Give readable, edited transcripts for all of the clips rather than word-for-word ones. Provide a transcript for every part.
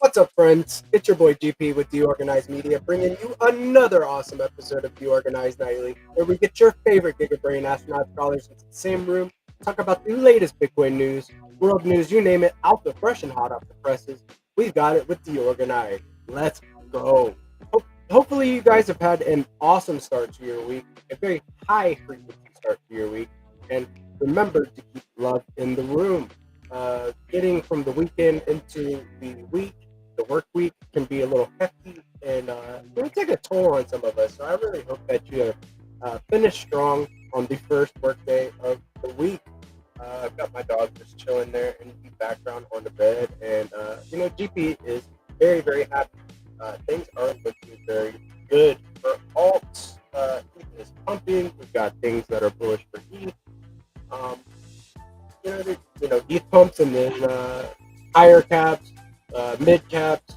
What's up, friends? It's your boy GP with DeOrganized Media, bringing you another awesome episode of DeOrganized Nightly, where we get your favorite Giga Brain Astronaut Scholars into the same room, talk about the latest Bitcoin news, world news, you name it, out the fresh and hot off the presses. We've got it with DeOrganized. Let's go. Hopefully, you guys have had an awesome start to your week, a very high frequency start to your week, and remember to keep love in the room. Getting from the weekend into the week, the work week can be a little hefty and it will take a toll on some of us. So I really hope that you have finished strong on the first work day of the week. I've got my dog just chilling there in the background on the bed, and GP is very, very happy. Things are looking very good for alts. ETH is pumping. We've got things that are bullish for ETH. ETH pumps, and then higher caps, mid caps,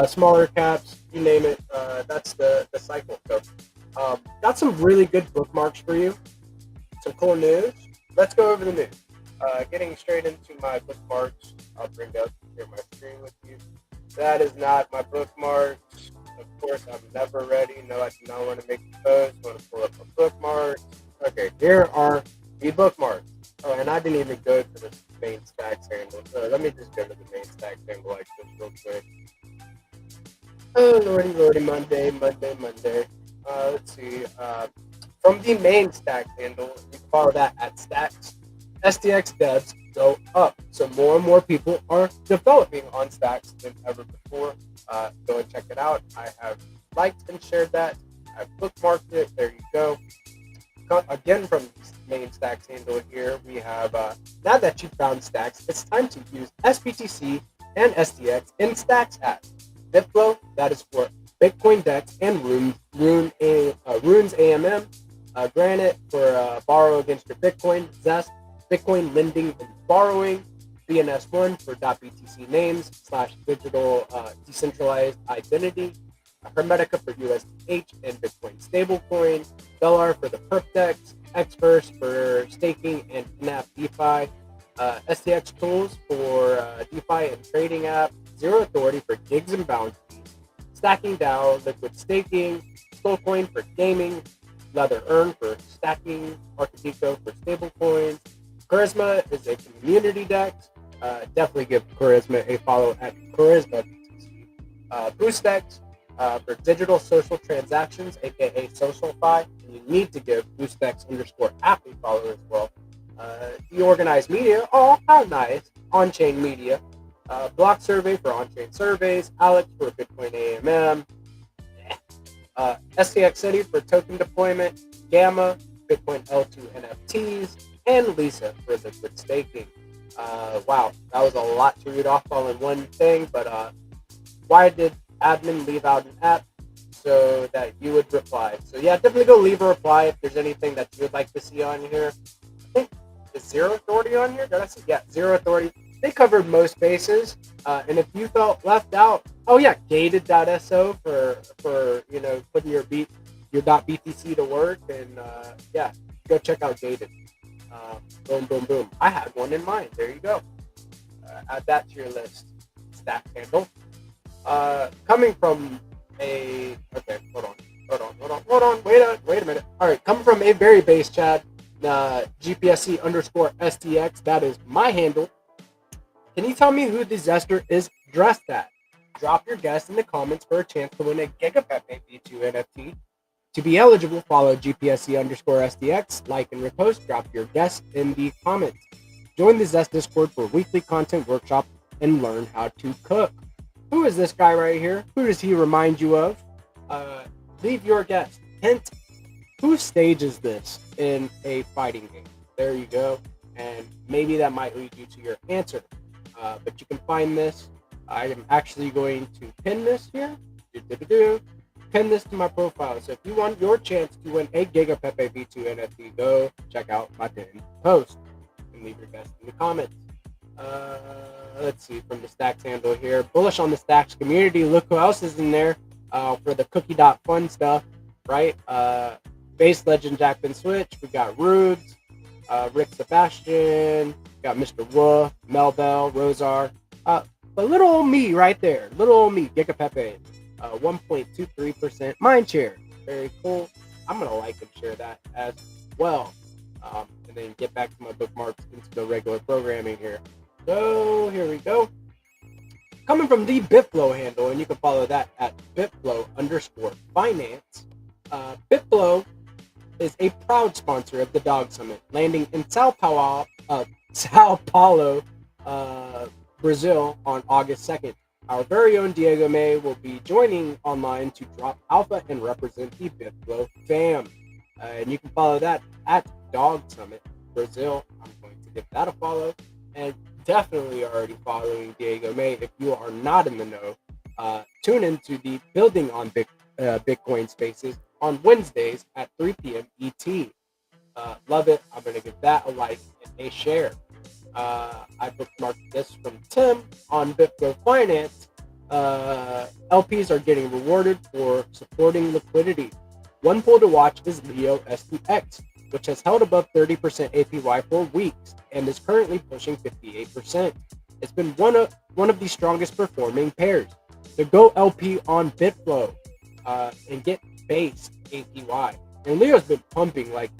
smaller caps, you name it. That's the cycle. So, got some really good bookmarks for you. Some cool news. Let's go over the news. Getting straight into my bookmarks, I'll bring up here my screen with you. That is not my bookmarks. Of course, I'm never ready. No, I do not want to make a post. I want to pull up my bookmarks. Okay, here are the bookmarks. Oh, and I didn't even go to the main stacks handle. So let me just go to the main stacks handle like this real quick. Oh, lordy, Monday. Let's see. From the main stack handle, you can follow that at stacks. STX devs go up. So more and more people are developing on stacks than ever before. Go and check it out. I have liked and shared that. I've bookmarked it. There you go. Again, from the main stacks handle here, we have, now that you've found stacks, it's time to use SBTC and STX in stacks apps. BitFlow, that is for Bitcoin DEX and Runes AMM, Granite for borrow against your Bitcoin, Zest, Bitcoin lending and borrowing, BNS1 for .BTC names / digital decentralized identity, Hermetica for USDH and Bitcoin stablecoin, Velar for the perp DEX, Xverse for staking and in-app DeFi, STX tools for DeFi and trading app, Zero Authority for gigs and bounties, Stacking DAO, Liquid Staking, Skullcoin for gaming, Leather Earn for stacking, Architico for stablecoins. Charisma is a community DEX. Definitely give Charisma a follow at Charisma BTC. BoostX for digital social transactions, aka SocialFi. And you need to give BoostX_app a follow as well. DeOrganized Media, oh, how nice. On-chain media. Block Survey for on-chain surveys. Alex for Bitcoin AMM. STX City for token deployment. Gamma, Bitcoin L2 NFTs. And Lisa for liquid staking. Wow, that was a lot to read off all in one thing, but why did admin leave out an app? So that you would reply. So yeah, definitely go leave a reply if there's anything that you would like to see on here. I think, is Zero Authority on here? Did I see? Yeah, Zero Authority. they covered most bases. And if you felt left out, oh yeah, gated.so for putting your .btc to work, and yeah, go check out gated. Boom, boom, boom. I had one in mind. There you go. Add that to your list. Stack handle. Coming from a okay, hold on. Wait a minute. All right, coming from a very base Chad, GPSC_STX. That is my handle. Can you tell me who the Zester is dressed at? Drop your guess in the comments for a chance to win a Giga Pepe V2 NFT. To be eligible, follow GPSC_STX, like and repost, drop your guess in the comments. Join the Zest Discord for weekly content workshop and learn how to cook. Who is this guy right here? Who does he remind you of? Leave your guess. Hint, whose stage is this in a fighting game? There you go. And maybe that might lead you to your answer. But you can find this. I am actually going to pin this here. Pin this to my profile. So if you want your chance to win a Giga Pepe V2 NFT, go check out my pinned post and leave your guess in the comments. Let's see, from the Stacks handle here. Bullish on the Stacks community. Look who else is in there for the cookie.fun stuff, right? Base Legend Jackman Switch. We got Rubes, Rick Sebastian, we got Mr. Wolf, Melbell, Rosar. But little old me right there. Little old me, Giga Pepe. 1.23% mind share. Very cool. I'm going to like and share that as well. And then get back to my bookmarks into the regular programming here. So here we go. Coming from the Bitflow handle, and you can follow that at Bitflow_finance. Bitflow is a proud sponsor of the Dog Summit, landing in Sao Paulo, Brazil on August 2nd. Our very own Diego May will be joining online to drop alpha and represent the Bitflow fam. And you can follow that at Dog Summit Brazil. I'm going to give that a follow. And definitely already following Diego May. If you are not in the know, tune into the Building on Bitcoin Spaces on Wednesdays at 3 p.m. ET. Love it. I'm going to give that a like and a share. I bookmarked this from Tim on Bitflow Finance. LPs are getting rewarded for supporting liquidity. One pool to watch is Leo STX, which has held above 30% APY for weeks and is currently pushing 58%. It's been one of the strongest performing pairs. So go LP on Bitflow and get base APY. And Leo's been pumping like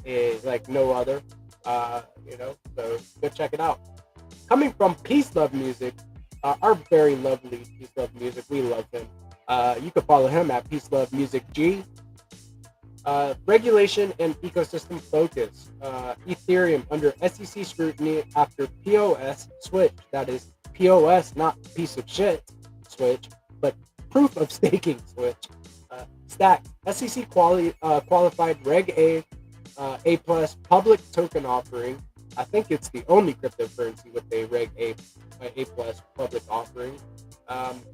no other. So go check it out. Coming from Peace Love Music, our very lovely Peace Love Music, we love him. You can follow him at Peace Love Music G. Regulation and ecosystem focus. Ethereum under SEC scrutiny after POS switch. That is POS, not piece of shit switch, but proof of staking switch. Stack SEC qualified Reg A, A plus public token offering. I think it's the only cryptocurrency with a Reg A plus public offering.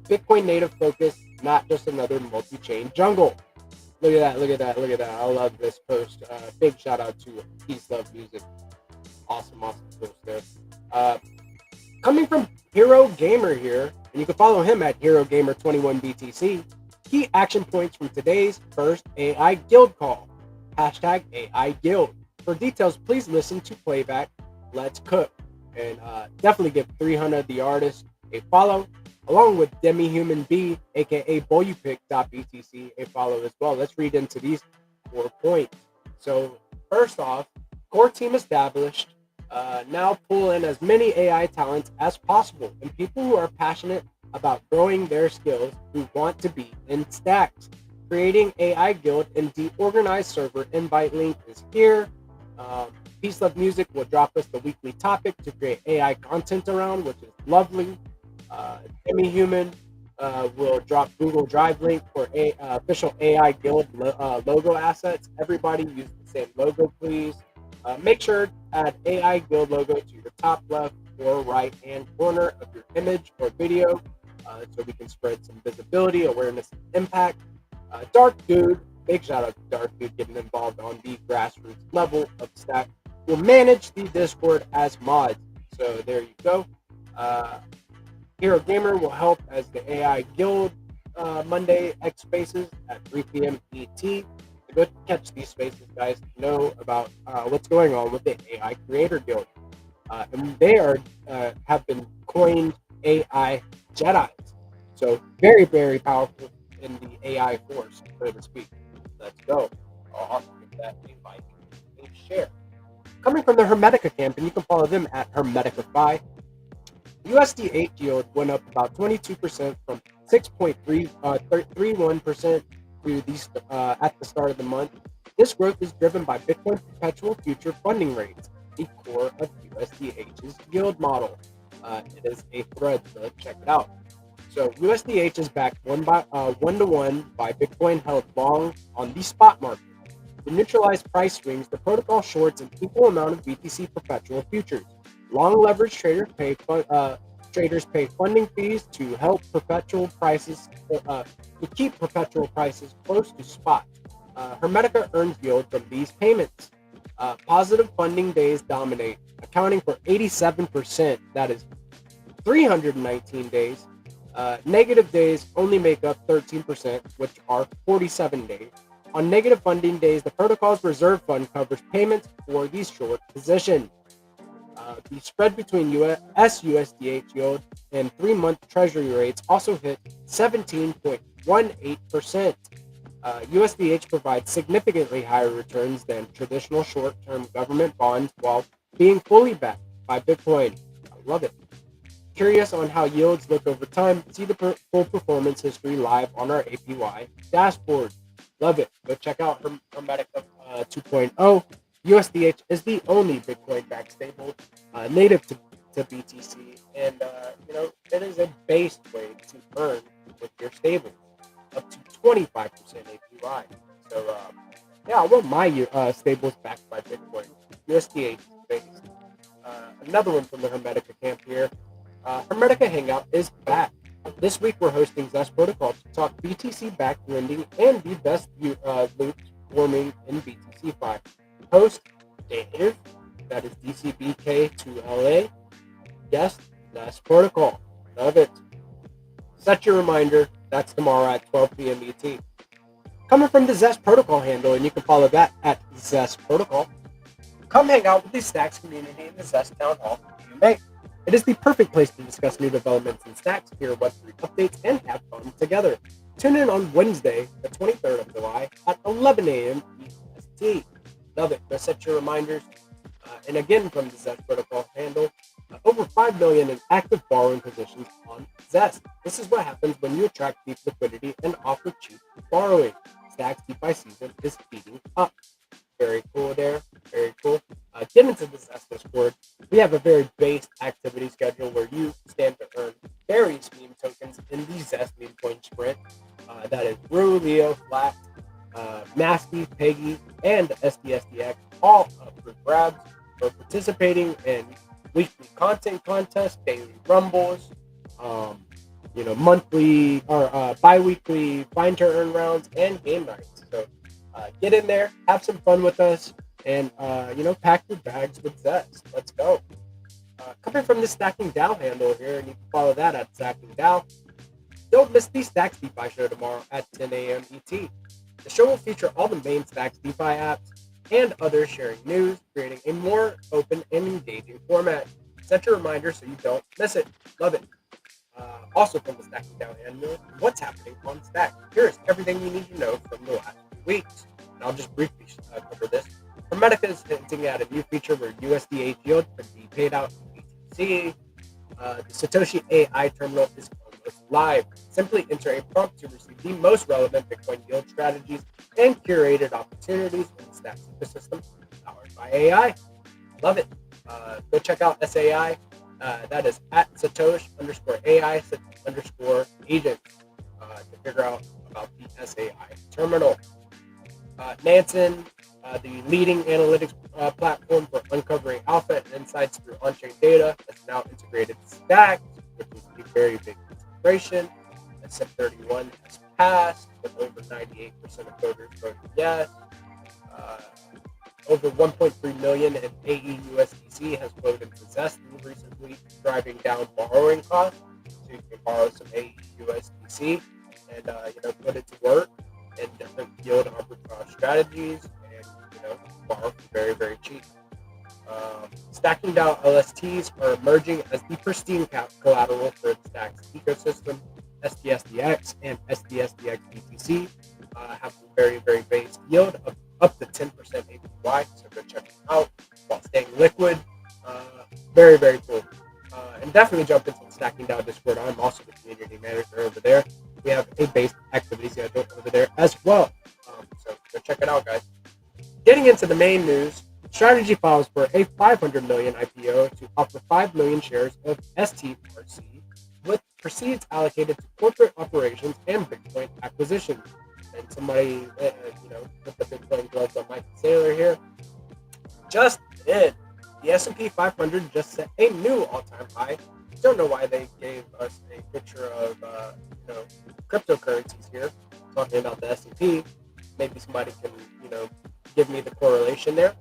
Bitcoin native focus, not just another multi-chain jungle. Look at that. I love this post. Big shout out to Peace Love Music. Awesome post there. Coming from Hero Gamer here, and you can follow him at HeroGamer21BTC. Key action points from today's first AI Guild call. Hashtag AI Guild. For details, please listen to playback. Let's cook. And definitely give 300 the artist a follow, along with Demi-Human B, aka Bolypic.btc, a follow as well. Let's read into these 4 points. So first off, core team established. Now pull in as many AI talents as possible and people who are passionate about growing their skills who want to be in stacks. Creating AI Guild and DeOrganized server invite link is here. Peace Love Music will drop us the weekly topic to create AI content around, which is lovely. Demi-Human will drop Google Drive link for official AI Guild logo assets. Everybody use the same logo, please. Make sure to add AI Guild logo to your top left or right hand corner of your image or video so we can spread some visibility, awareness, and impact. Dark Dude, big shout out to Dark Dude getting involved on the grassroots level of Stack. We'll manage the Discord as mods. So there you go. Hero Gamer will help as the AI Guild Monday X Spaces at 3 p.m. ET. So go catch these spaces, guys, to know about what's going on with the AI Creator Guild. And they have been coined AI Jedi's. So very, very powerful in the AI force, so to speak. Let's go. I'll also give that a like and share. Coming from the Hermetica camp, and you can follow them at Hermetica5. USD8 yield went up about 22% from 6.31% to at the start of the month. This growth is driven by Bitcoin perpetual future funding rates, the core of USDH's yield model. It is a thread, so check it out. So USDH is backed 1-to-1 by Bitcoin held long on the spot market. To neutralize price swings, the protocol shorts an equal amount of BTC perpetual futures. Long leverage traders pay funding fees to help keep perpetual prices close to spot. Hermetica earns yield from these payments. Positive funding days dominate, accounting for 87%. That is 319 days. Negative days only make up 13%, which are 47 days. On negative funding days, the protocol's reserve fund covers payments for these short positions. The spread between USDH yield and 3-month treasury rates also hit 17.18%. USDH provides significantly higher returns than traditional short-term government bonds while being fully backed by Bitcoin. I love it. Curious on how yields look over time? See the full performance history live on our APY dashboard. Love it. Go check out Hermetica 2.0. USDH is the only Bitcoin-backed stable native to BTC, and it is a based way to earn with your stable up to 25% APY. So I want my stables backed by Bitcoin. USDH is based. Another one from the Hermetica camp here. Hermetica Hangout is back. This week we're hosting Zest Protocol to talk BTC-backed lending and the best loops forming in BTC5. Host Dave, that is DCBK2LA. Yes, Zest Protocol. Love it. Set your reminder. That's tomorrow at 12 p.m. ET. Coming from the Zest Protocol handle, and you can follow that at Zest Protocol. Come hang out with the Stacks community in the Zest Town Hall in May. It is the perfect place to discuss new developments in Stacks, hear Web3 updates, and have fun together. Tune in on Wednesday, the 23rd of July at 11 a.m. EST. Love it. Go set your reminders. And again, from the Zest Protocol handle, over 5 million in active borrowing positions on Zest. This is what happens when you attract deep liquidity and offer cheap borrowing. Stacks DeFi season is heating up. Very cool there. Very cool. Get into the Zest Discord. We have a very based activity schedule where you stand to earn various meme tokens in the Zest meme coin sprint. That is Rue, Leo, Flat, Masky, Peggy, and SDSDX, all up for grabs. We're participating in weekly content contests, daily rumbles, monthly or bi-weekly find to earn rounds, and game nights. So get in there, have some fun with us, and pack your bags with Zest. Let's go. Coming from the Stacking DAO handle here, and you can follow that at Stacking DAO. Don't miss the Stacks DeFi show tomorrow at 10 a.m. ET. The show will feature all the main Stacks DeFi apps and others sharing news, creating a more open and engaging format. Set your reminder so you don't miss it. Love it. Also from the Stacking DAO handle, what's happening on Stack? Here's everything you need to know from the last few weeks. And I'll just briefly cover this. Hermetica is hinting at a new feature where USDH yield can be paid out in BTC. The Satoshi AI terminal is almost live. Simply enter a prompt to receive the most relevant Bitcoin yield strategies and curated opportunities in the Stacks ecosystem powered by AI. Love it. Go check out SAI. That is at Satosh_AI_agent to figure out about the SAI terminal. Nansen, the leading analytics platform for uncovering alpha and insights through on-chain data, has now integrated Stacks, which is a very big integration. SIP31 has passed with over 98% of voters voting yes. over 1.3 million in AEUSDC has flowed into Zest recently, driving down borrowing costs. So you can borrow some AEUSDC and put it to work in different yield arbitrage strategies, and borrow for very, very cheap. Stacking down LSTs are emerging as the pristine collateral for the Stacks ecosystem. SDSDX and SDSDX BTC have some very, very base yield of up to 10% APY, so go check them out while staying liquid. Very, very cool. And definitely jump into the Stacking Down Discord. I'm also the community manager over there. We have a base activity schedule over there as well. So go check it out, guys. Getting into the main news, Strategy files for a 500 million IPO to offer 5 million shares of STRC, with proceeds allocated to corporate operations and Bitcoin acquisitions. And somebody, put the Bitcoin gloves on Mike Saylor here. Just in, the S&P 500 just set a new all-time high. Don't know why they gave us a picture of, cryptocurrencies here, talking about the S&P. Maybe somebody can, give me the correlation there.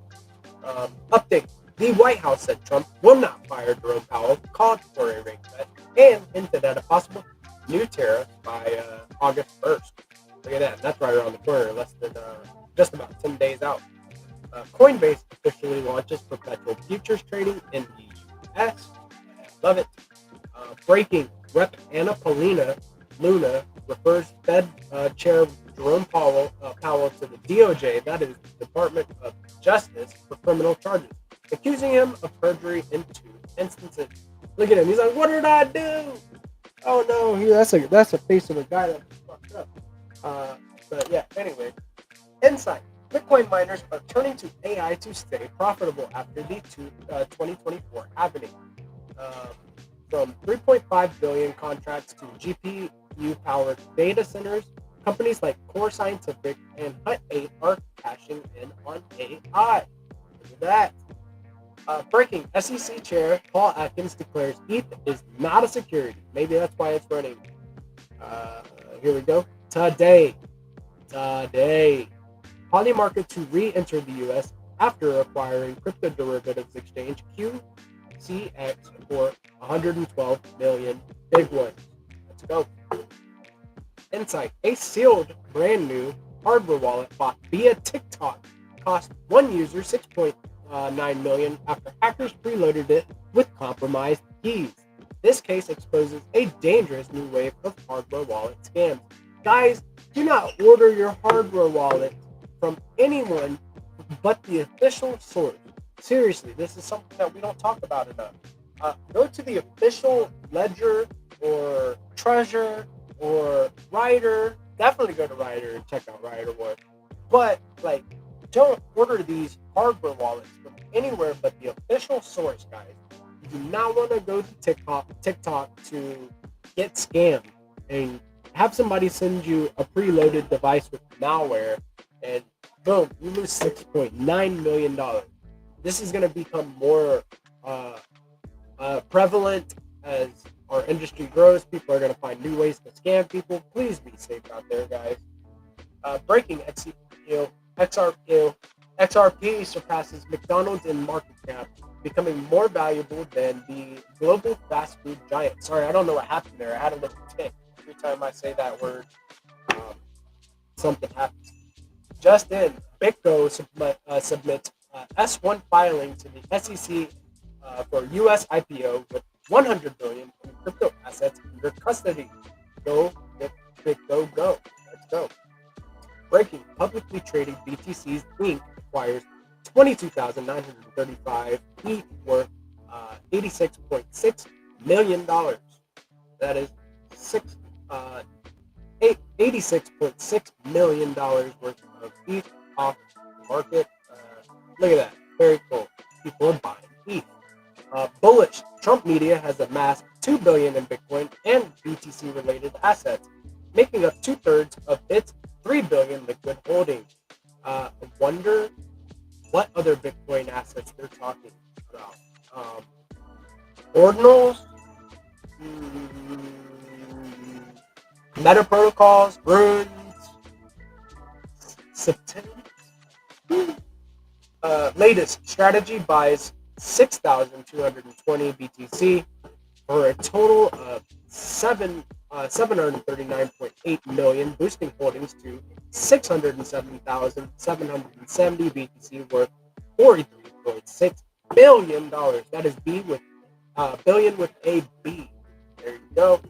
Update. The White House said Trump will not fire Jerome Powell, called for a rate cut, and hinted at a possible new tariff by August 1st. Look at that. That's right around the corner, less than just about 10 days out. Coinbase officially launches perpetual futures trading in the U.S. Love it. Breaking. Rep. Anna Luna refers Fed Chair Jerome Powell to the DOJ, that is the Department of Justice, for criminal charges, accusing him of perjury in 2 instances. Look at him. He's like, "What did I do?" Oh no, that's a face of a guy that's fucked up. But yeah, anyway. Insight. Bitcoin miners are turning to AI to stay profitable after the 2024 halving. From 3.5 billion contracts to GPU-powered data centers, companies like Core Scientific and Hut 8 are cashing in on AI. Look at that. Breaking. SEC Chair Paul Atkins declares ETH is not a security. Maybe that's why it's running. Here we go. Today. Polymarket to re-enter the U.S. after acquiring crypto derivatives exchange QCX for 112 million big ones. Let's go. Insight. A sealed brand new hardware wallet bought via TikTok cost one user 6.9 million after hackers preloaded it with compromised keys. This case exposes a dangerous new wave of hardware wallet scams. Guys, do not order your hardware wallet from anyone but the official source. Seriously, this is something that we don't talk about enough. Go to the official Ledger or Treasure or Rider. Definitely go to Rider and check out Rider One. But don't order these hardware wallets from anywhere but the official source, guys. You do not want to go to TikTok to get scammed and have somebody send you a preloaded device with malware, and boom, you lose $6.9 million. This is going to become more prevalent as our industry grows. People are going to find new ways to scam people. Please be safe out there, guys. Breaking. XRP surpasses McDonald's in market cap, becoming more valuable than the global fast food giant. Sorry, I don't know what happened there. I had a little tick. Every time I say that word, something happens. Just in, BitGo submits S1 filing to the SEC for U.S. IPO with 100 billion in crypto assets under custody. Go, BitGo, go. Let's go. Breaking. Publicly traded BTCs Inc. acquires 22,935 ETH worth $86.6 million. That is $86.6 million worth of ETH off the market. Look at that. Very cool. People are buying ETH. Bullish. Trump media has amassed $2 billion in Bitcoin and BTC related assets, making up 2/3 of its $3 billion liquid holdings. I wonder what other Bitcoin assets they're talking about. Ordinals, Meta protocols, runes, September. latest strategy buys 6,220 BTC for a total of 739.8 million, boosting holdings to 607,770 BTC, worth $43.6 billion. That is B with billion with a B. There you go.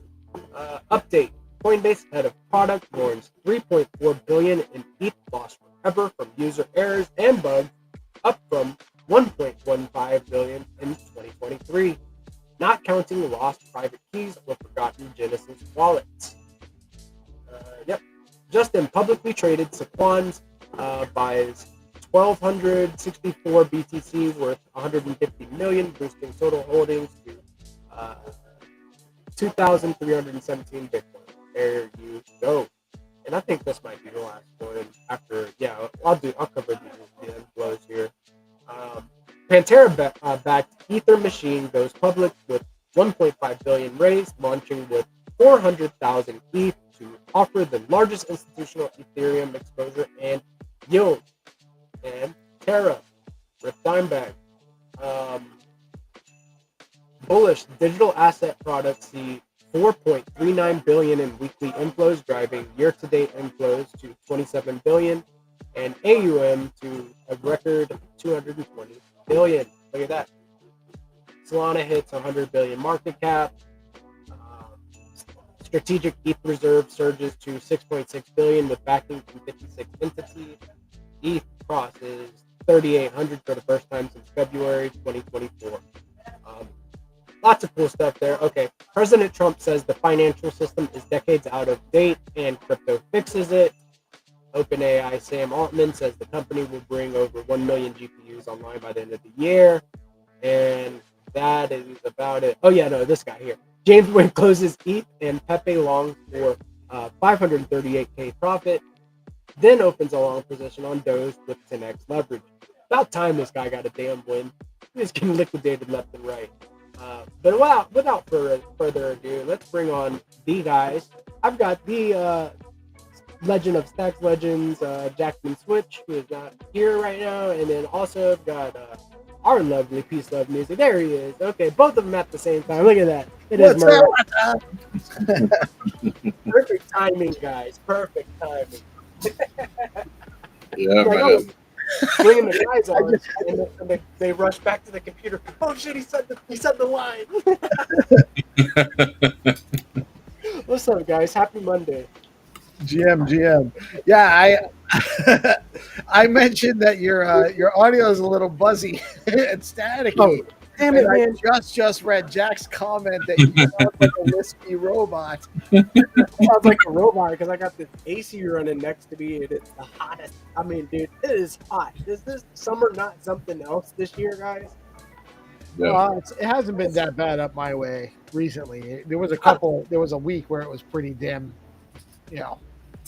Update: Coinbase head of product warns 3.4 billion in ETH lost forever from user errors and bugs, up from 1.15 billion in 2023. Not counting lost private keys or forgotten Genesis wallets. Yep. Just in publicly traded, Sequans buys 1,264 BTC, worth 150 million, boosting total holdings to 2,317 Bitcoin. There you go. And I think this might be the last one. After, I'll cover the inflows here. Pantera backed Ether machine goes public with 1.5 billion raised, launching with 400,000 ETH to offer the largest institutional Ethereum exposure and yield. And Terra with Dimebag. Bullish digital asset products see 4.39 billion in weekly inflows, driving year-to-date inflows to 27 billion and AUM to a record 220 billion. Look at that. Solana hits 100 billion market cap. Strategic ETH reserve surges to 6.6 billion with backing from 56 entities. ETH crosses 3,800 for the first time since February 2024. Lots of cool stuff there. Okay, President Trump says the financial system is decades out of date and crypto fixes it. OpenAI Sam Altman says the company will bring over 1 million GPUs online by the end of the year. And that is about it. Oh, yeah, no, this guy here. James Wynn closes ETH and Pepe long for 538K profit. Then opens a long position on Doge with 10x leverage. About time this guy got a damn win. He was getting liquidated left and right. But without further ado, let's bring on the guys. I've got the Legend of Stacks Legends, Jackman Switch, who is not here right now, and then also I've got our lovely Peace Love Music. There he is. Okay, both of them at the same time. Look at that. It is perfect timing, guys. Perfect timing. Yeah, like, man. Bringing the guys on, and they rush back to the computer. Oh shit! He said the line. What's up, guys? Happy Monday. GM. Yeah, I mentioned that your audio is a little buzzy and staticky. Oh, damn it, man! I just read Jack's comment that you sound like a wispy robot. Sounds like a robot because I got this AC running next to me, and it's the hottest. I mean, dude, it is hot. Is this summer not something else this year, guys? Yeah. It hasn't been that bad up my way recently. There was a week where it was pretty damn,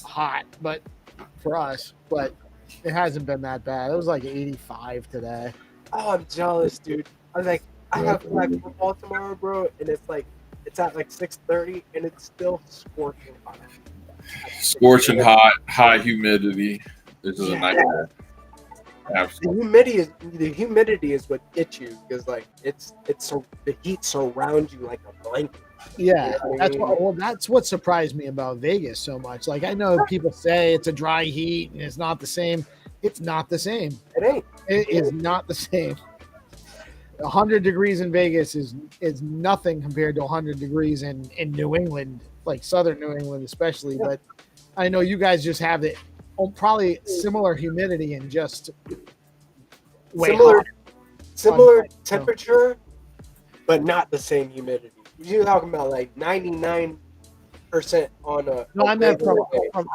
hot, but for us, but it hasn't been that bad. It was like 85 today. Oh, I'm jealous, dude. I was like, I have flag football tomorrow, bro, and it's at like 6:30, and it's still scorching hot. Scorching hot, high humidity. This is a nightmare. Absolutely. The humidity is what gets you because the heat surrounds you like a blanket. Yeah, that's what surprised me about Vegas so much. Like, I know people say it's a dry heat and it's not the same. It's not the same. It ain't. It is not the same. 100 degrees in Vegas is nothing compared to 100 degrees in New England, like southern New England especially. Yeah. But I know you guys just have it probably similar humidity and just similar temperature, but not the same humidity. You're talking about like 99% on a. No, I meant from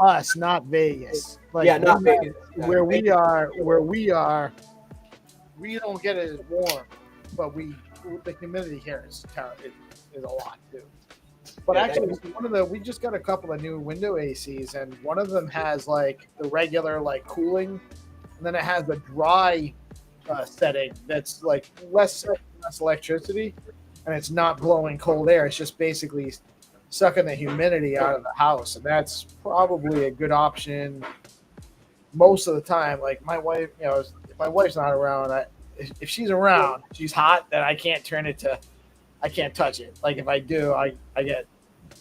us, not Vegas. Like, yeah, not Vegas. Where we are, we don't get it as warm, but the humidity here is a lot too. But actually, we just got a couple of new window ACs, and one of them has like the regular like cooling, and then it has the dry setting that's like less electricity. And it's not blowing cold air. It's just basically sucking the humidity out of the house. And that's probably a good option most of the time. Like my wife, if my wife's not around, if she's around, she's hot, then I can't touch it. Like if I do, I get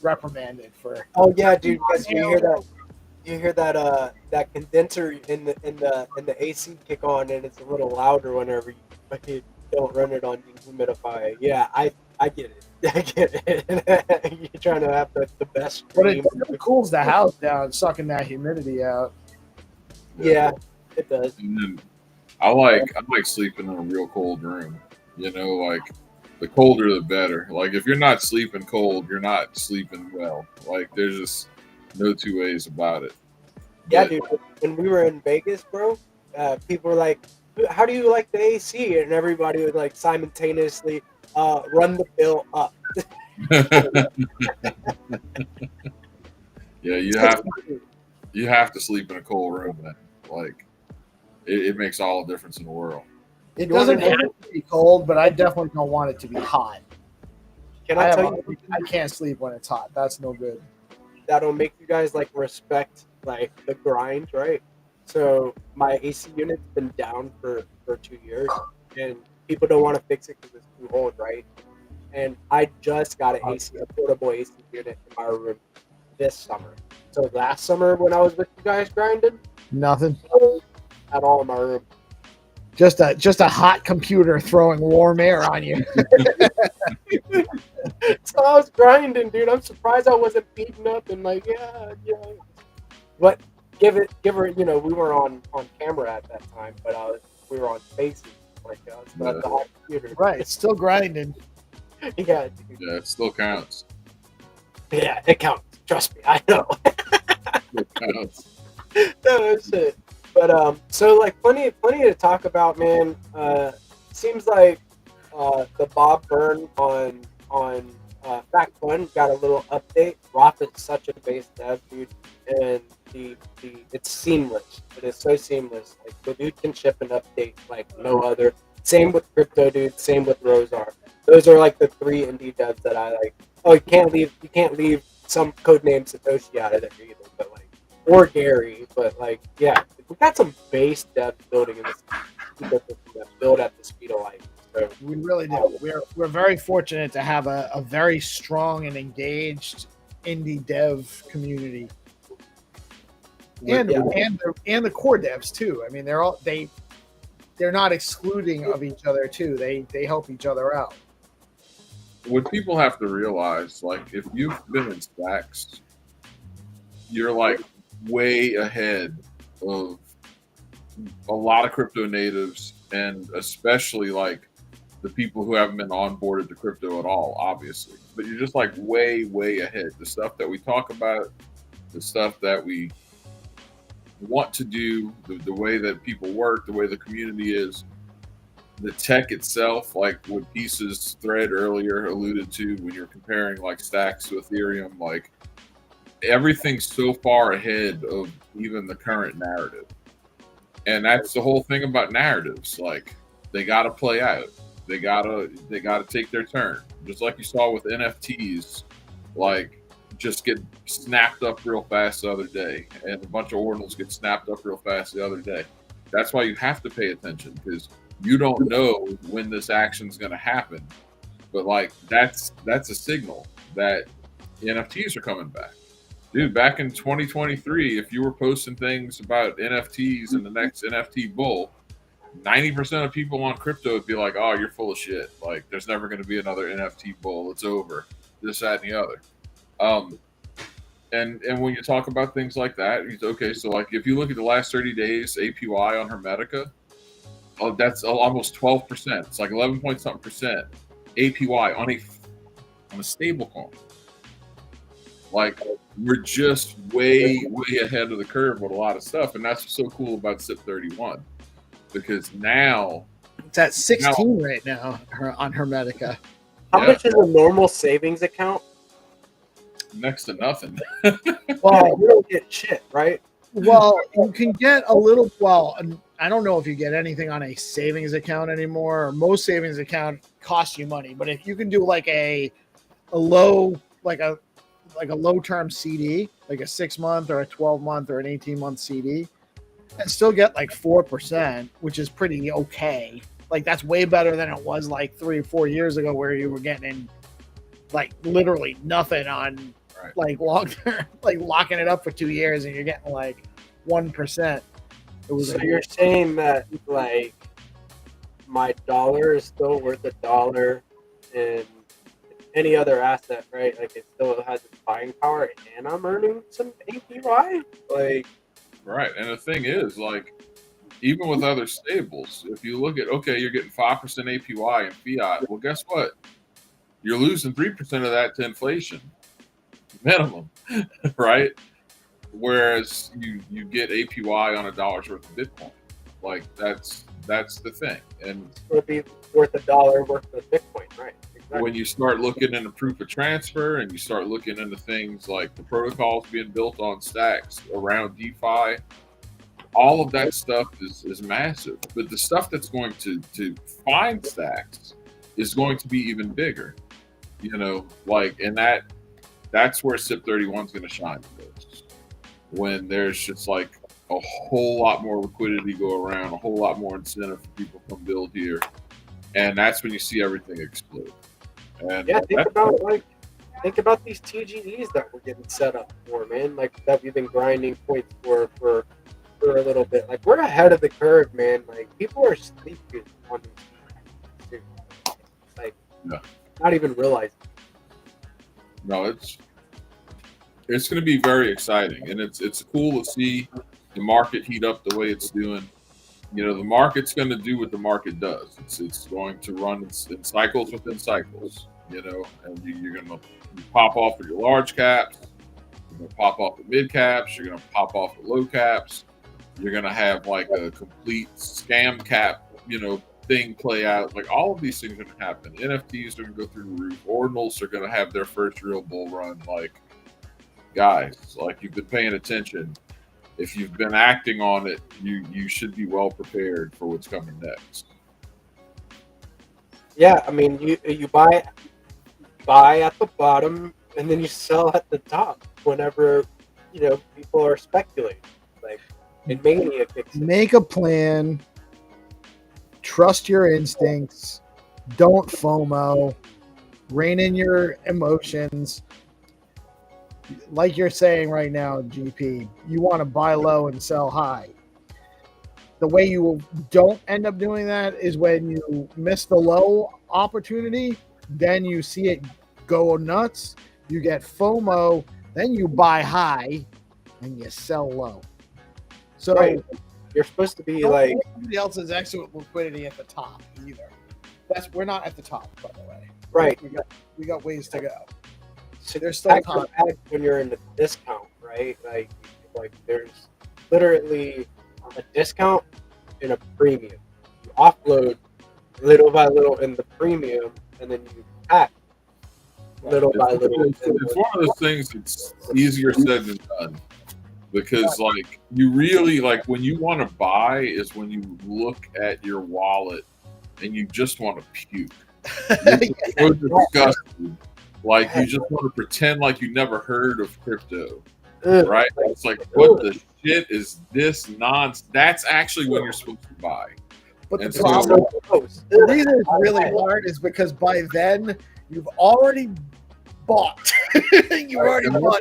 reprimanded for. Oh yeah, dude. Because you hear that. You hear that condenser in the AC kick on, and it's a little louder whenever you fucking don't run it on dehumidifier. Yeah, I get it. I get it. You're trying to have the best But it stream. cools the house down, sucking that humidity out. Yeah, it does. And then I like sleeping in a real cold room. You know, like the colder the better. Like if you're not sleeping cold, you're not sleeping well. Like there's just no two ways about it. Yeah, But, dude. When we were in Vegas, bro, people were like, "How do you like the AC?" And everybody would like simultaneously run the bill up. yeah, you have to sleep in a cold room. Then, like, it makes all the difference in the world. It doesn't have to be cold, but I definitely don't want it to be hot. Can I tell you? I can't sleep when it's hot. That's no good. That'll make you guys like respect like the grind, right? So my AC unit's been down for 2 years, and people don't want to fix it because it's too old, right? And I just got a portable AC unit in my room this summer. So last summer when I was with you guys grinding, Nothing. at all in my room. Just a hot computer throwing warm air on you. So I was grinding, dude. I'm surprised I wasn't beaten up and like, yeah. But give her, you know, we were on camera at that time, but we were on Spaces. Like, it's not the hot computer. Right. It's still grinding. Yeah, dude. Yeah, it still counts. Yeah, it counts. Trust me, I know. It counts. No shit. But so like plenty to talk about, man. Seems like the Bob Byrne on Fact One got a little update. Roth is such a base dev, dude, and it's seamless. It is so seamless. Like the dude can ship an update like no other. Same with Crypto Dude. Same with Rosar. Those are like the three indie devs that I like. Oh, you can't leave some codename Satoshi out of there either, but like, or Gary, but like, yeah, we got some base devs building in this that build at the speed of light. So We really do. We're very fortunate to have a very strong and engaged indie dev community, and the core devs too. I mean, they're not excluding of each other too. They help each other out. What people have to realize, like, if you've been in stacks, you're like way ahead of a lot of crypto natives, and especially like the people who haven't been onboarded to crypto at all, obviously. But you're just like way ahead. The stuff that we talk about, the stuff that we want to do, the way that people work, the way the community is, the tech itself, like what Pieces thread earlier alluded to when you're comparing like stacks to Ethereum, like everything's so far ahead of even the current narrative. And that's the whole thing about narratives. Like they got to play out. They gotta take their turn. Just like you saw with NFTs, like just get snapped up real fast the other day, and a bunch of ordinals get snapped up real fast the other day. That's why you have to pay attention, because you don't know when this action's going to happen. But like that's a signal that NFTs are coming back. Dude, back in 2023, if you were posting things about NFTs and the next NFT bull, 90% of people on crypto would be like, "Oh, you're full of shit. Like, there's never going to be another NFT bull. It's over. This, that, and the other." And when you talk about things like that, it's okay. So like, if you look at the last 30 days APY on Hermetica, that's almost 12%. It's like 11 point something percent APY on a stable coin. Like, we're just way ahead of the curve with a lot of stuff, and that's what's so cool about SIP 31, because now it's at 16 right now on Hermetica. How much is a normal savings account? Next to nothing. Well, you don't get shit, right? Well, you can get a little. Well, I don't know if you get anything on a savings account anymore. Most savings account cost you money, but if you can do like a low term CD, like a 6 month or a 12 month or an 18 month CD, and still get like 4%, which is pretty okay. Like that's way better than it was like 3 or 4 years ago, where you were getting like literally nothing on like long term, like locking it up for 2 years, and you're getting like 1%. It was So you're saying that like my dollar is still worth $1 in any other asset, right? Like it still has its buying power, and I'm earning some APY. Like, right. And the thing is, like, even with other stables, if you look at, okay, you're getting 5% APY in fiat. Well, guess what? You're losing 3% of that to inflation minimum, right? Whereas you get APY on $1 worth of Bitcoin. Like that's the thing. And it would be worth $1 worth of Bitcoin, right? Exactly. when you start looking into proof of transfer and you start looking into things like the protocols being built on stacks around DeFi, all of that stuff is massive. But the stuff that's going to find stacks is going to be even bigger. You know, like, and that's where SIP 31 is going to shine the most. When there's just like a whole lot more liquidity go around, a whole lot more incentive for people to come build here, and that's when you see everything explode. And yeah, think about these TGEs that we're getting set up for, man. Like that we've been grinding points for a little bit. Like we're ahead of the curve, man. Like people are sleeping on these things. Like not even realizing. No, it's going to be very exciting, and it's cool to see the market heat up the way it's doing. You know, the market's going to do what the market does. It's going to run in cycles within cycles. You know, and you're going to pop off at your large caps. You're going to pop off at mid caps. You're going to pop off at low caps. You're going to have like a complete scam cap, you know, thing play out. Like all of these things are going to happen. NFTs are going to go through the roof. Ordinals are going to have their first real bull run. Like, guys, like you've been paying attention. If you've been acting on it, you should be well prepared for what's coming next. Yeah, I mean, you buy at the bottom and then you sell at the top whenever people are speculating. Like in mania kicks in. Make a plan. Trust your instincts. Don't FOMO. Rein in your emotions. Like you're saying right now, GP, you want to buy low and sell high. The way you don't end up doing that is when you miss the low opportunity, then you see it go nuts, you get FOMO, then you buy high and you sell low. So right. You're supposed to be like somebody else's exit liquidity at the top either. We're not at the top, by the way. Right. We got ways to go. So there's still time when you're in the discount, right? Like there's literally a discount and a premium. You offload little by little in the premium, and then you pack little by little. It's one of those things that's easier said than done, because like you really like when you want to buy is when you look at your wallet and you just want to puke. It's so disgusting. Like you just want to pretend like you never heard of crypto, right? It's like, what the shit is this nonsense? That's actually when you're supposed to buy. But the problem, the reason it's really hard is because by then you've already bought. You've already bought.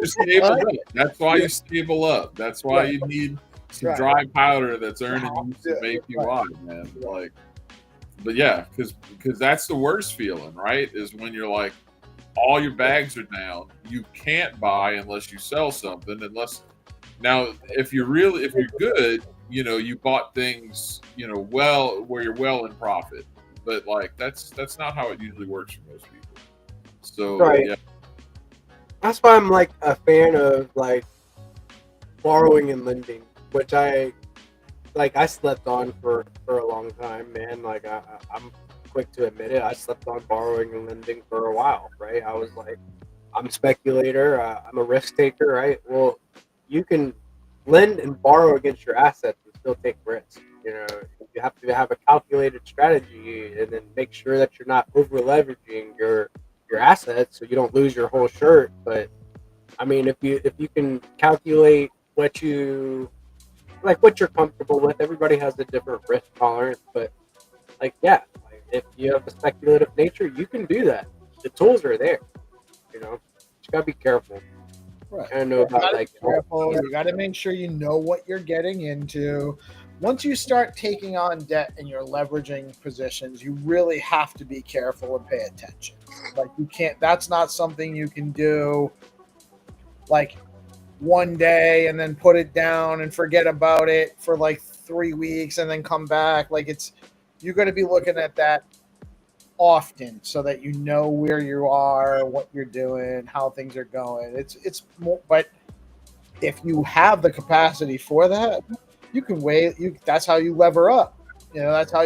That's why you stable up. That's why you need some dry powder that's earning you some APY, man. Like, but yeah, because that's the worst feeling, right? Is when you're like, all your bags are down. You can't buy unless you sell something. Now, if you're good, you bought things, well, where you're well in profit. But like that's not how it usually works for most people. So yeah. That's why I'm like a fan of like borrowing and lending, which I slept on for a long time, man. Like I'm quick to admit it. I slept on borrowing and lending for a while, right? I was like, I'm a speculator. I'm a risk taker, right? Well, you can lend and borrow against your assets and still take risks. You have to have a calculated strategy and then make sure that you're not over leveraging your assets so you don't lose your whole shirt. But I mean, if you can calculate what you like what you're comfortable with. Everybody has a different risk tolerance, but like yeah, like, if you have a speculative nature, you can do that. The tools are there. You know, just gotta be careful. Right. I don't know about like Careful. You got to make sure you know what you're getting into. Once you start taking on debt and you're leveraging positions, you really have to be careful and pay attention. Like you can't. That's not something you can do. Like one day and then put it down and forget about it for like 3 weeks and then come back. Like it's you're going to be looking at that often so that you know where you are, what you're doing, how things are going. It's more, but if you have the capacity for that, you can wait. You that's how you lever up. You know, that's how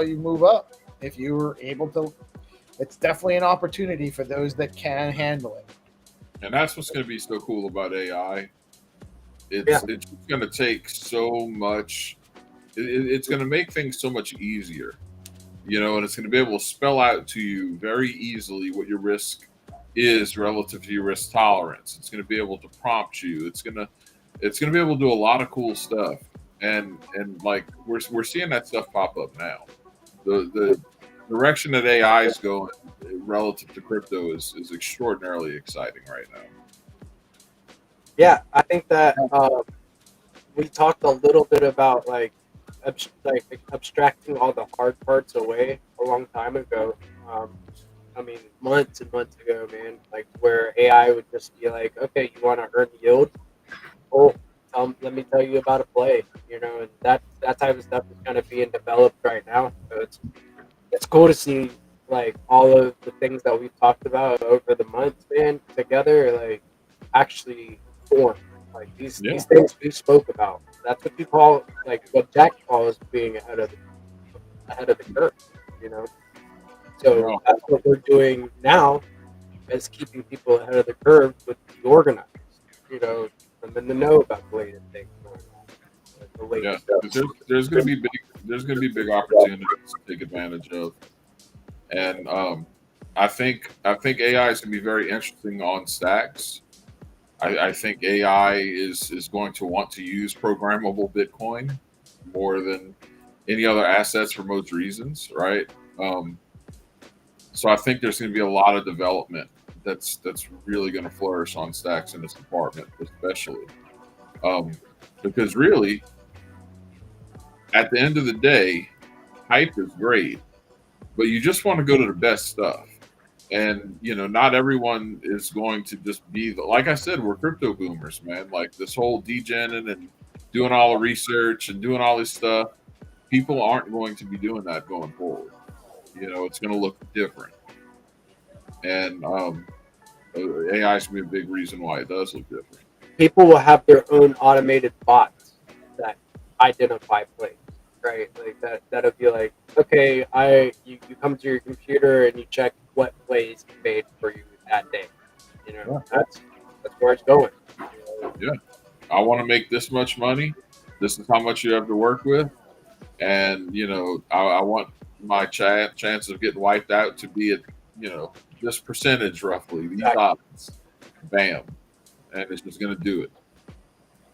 you move up. If you're able to, it's definitely an opportunity for those that can handle it. And that's what's going to be so cool about AI. Yeah. It's going to take so much. It's going to make things so much easier, you know, and it's going to be able to spell out to you very easily what your risk is relative to your risk tolerance. It's going to be able to prompt you. It's going to be able to do a lot of cool stuff, and like we're seeing that stuff pop up now. The direction that AI is going relative to crypto is extraordinarily exciting right now. yeah, I think that we talked a little bit about like abstracting all the hard parts away a long time ago. Um, I mean, months and months ago, man. Like where AI would just be like, okay, you want to earn yield? Oh, let me tell you about a play. You know, and that type of stuff is kind of being developed right now. So it's cool to see like all of the things that we've talked about over the months, man, together, like actually form. Like Yeah. these things we spoke about. That's what you call like what Jack calls being ahead of the curve. You know, so Well, that's what we're doing now is keeping people ahead of the curve with the organized. You know, and then to know about the latest things going on, like the yeah, latest stuff. 'cause there's going to be big opportunities to take advantage of, and I think AI is going to be very interesting on stacks. I think AI is going to want to use programmable Bitcoin more than any other assets for most reasons, right? Um, so I think there's going to be a lot of development that's really going to flourish on stacks in this department, especially because really, at the end of the day, hype is great, but you just want to go to the best stuff. And you know, not everyone is going to just be like I said, we're crypto boomers, man. Like this whole degening and doing all the research and doing all this stuff, people aren't going to be doing that going forward. You know, it's going to look different, and AI is going to be a big reason why it does look different. People will have their own automated bots that identify plays, right? Like that'll be like, okay, you come to your computer and you check what plays he made for you that day. You know, that's where it's going. You know? Yeah, I want to make this much money. This is how much you have to work with, and you know, I want my chance of getting wiped out to be at this percentage roughly. These Exactly. odds, bam, and it's just going to do it.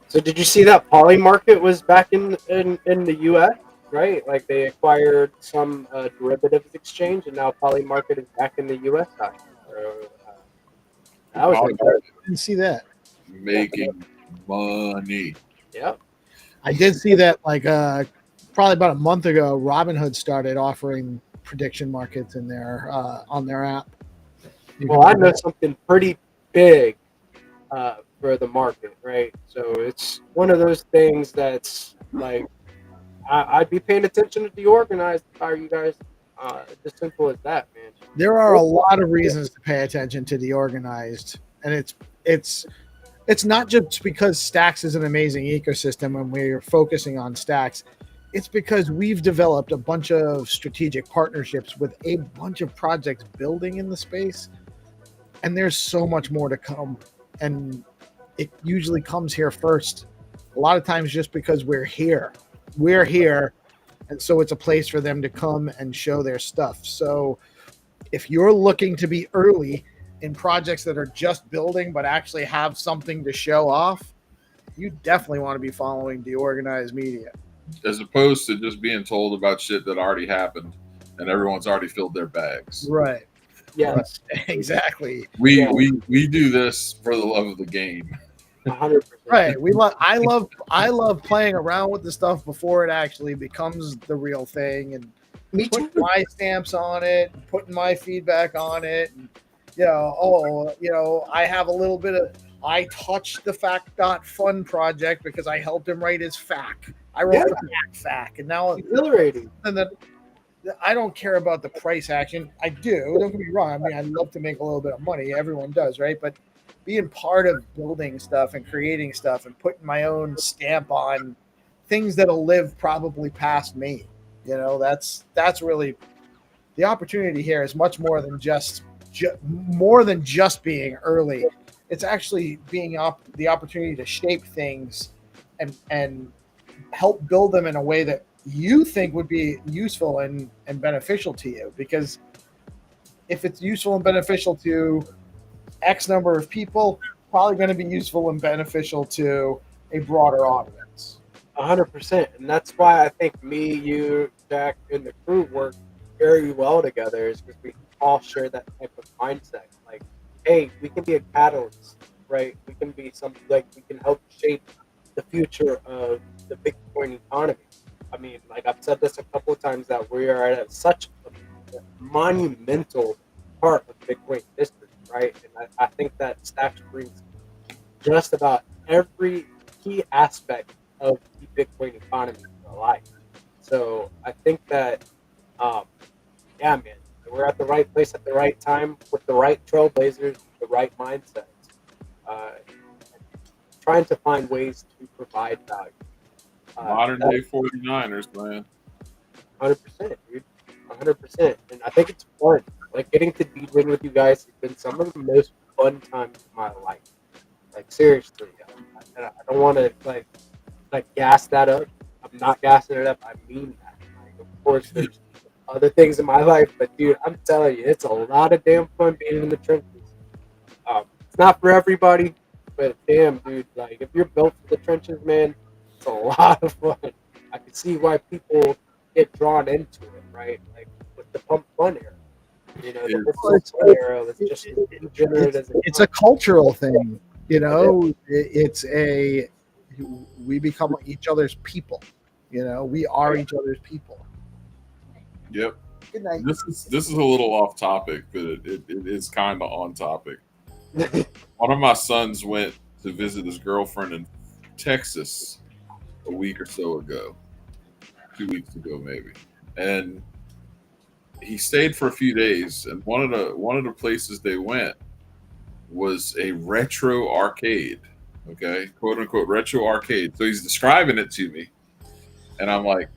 So did you see that Poly Market was back in the U.S., right? Like they acquired some derivatives exchange, and now Poly Market is back in the U.S. side. So, that was Poly like, Didn't see that. making money. yeah. I did see that like probably about a month ago. Robinhood started offering prediction markets in their on their app. Well, I know something pretty big for the market, right? So it's one of those things that's like I'd be paying attention to the organized. Are you guys? As simple as that, man. There are a lot of reasons to pay attention to the organized, and it's not just because Stacks is an amazing ecosystem and we're focusing on Stacks. It's because we've developed a bunch of strategic partnerships with a bunch of projects building in the space, and there's so much more to come. And it usually comes here first. A lot of times just because we're here. We're here, and so it's a place for them to come and show their stuff. So if you're looking to be early in projects that are just building but actually have something to show off, you definitely want to be following DeOrganized Media. As opposed to just being told about shit that already happened and everyone's already filled their bags. Right. Yes. Exactly. We do this for the love of the game. 100%. Right. I love playing around with the stuff before it actually becomes the real thing, and Me putting too. my stamps on it, putting my feedback on it. And, I have a little bit of. I touched the fact.fun project because I helped him write his FAQ. I wrote the FAQ, and now Exhilarating. and then I don't care about the price action. I do. Don't get me wrong. I mean, I love to make a little bit of money. Everyone does, right? But being part of building stuff and creating stuff and putting my own stamp on things that'll live probably past me, that's really the opportunity here. Is much more than just being early. It's actually being the opportunity to shape things and help build them in a way that you think would be useful and beneficial to you. Because if it's useful and beneficial to X number of people, probably going to be useful and beneficial to a broader audience. 100%. And that's why I think me, you, Jack, and the crew work very well together, is because we all share that type of mindset. Like, hey, we can be a catalyst, right? We can be we can help shape the future of the Bitcoin economy. I mean, like I've said this a couple of times, that we are at such a monumental part of Bitcoin history, right? And I think that Stacks brings just about every key aspect of the Bitcoin economy to life. So I think that, yeah, man, we're at the right place at the right time with the right trailblazers, the right mindsets, trying to find ways to provide value. Modern day 49ers, man. 100%, dude. 100%. And I think it's fun. Like, getting to DJ with you guys has been some of the most fun times of my life. Like, seriously. I don't want to, like gas that up. I'm not gassing it up. I mean that. Like, of course, there's other things in my life, but, dude, I'm telling you, it's a lot of damn fun being in the trenches. It's not for everybody, but damn, dude, like, if you're built for the trenches, man, it's a lot of fun. I can see why people get drawn into it, right? Like with the pump fun era. The pump fun era was just degenerate as it's a cultural thing, we become each other's people. We are each other's people. Yep. Good night. This is a little off topic, but it is kind of on topic. One of my sons went to visit his girlfriend in Texas a week or so ago, 2 weeks ago maybe, and he stayed for a few days. And one of the places they went was a retro arcade, okay, quote unquote retro arcade. So he's describing it to me, and I'm like,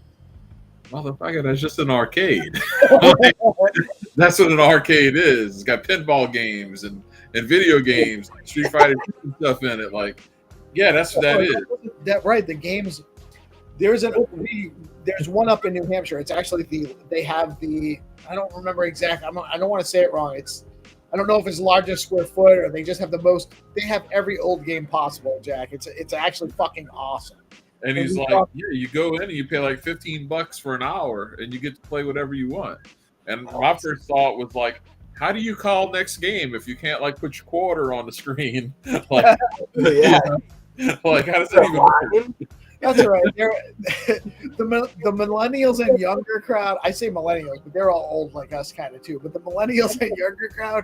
motherfucker, that's just an arcade. That's what an arcade is. It's got pinball games and video games, like Street Fighter stuff in it. Like, yeah, that's what that is. Right. The games. There's one up in New Hampshire. It's actually they have I don't remember exactly. I don't want to say it wrong. I don't know if it's largest square foot or they just have the most. They have every old game possible, Jack. It's actually fucking awesome. And he's like, yeah, you go in and you pay like $15 for an hour and you get to play whatever you want. And my first thought was like, how do you call next game if you can't like put your quarter on the screen? Like, yeah. Like, how does that even work? That's right. The millennials and younger crowd. I say millennials, but they're all old like us, kind of too. But the millennials and younger crowd,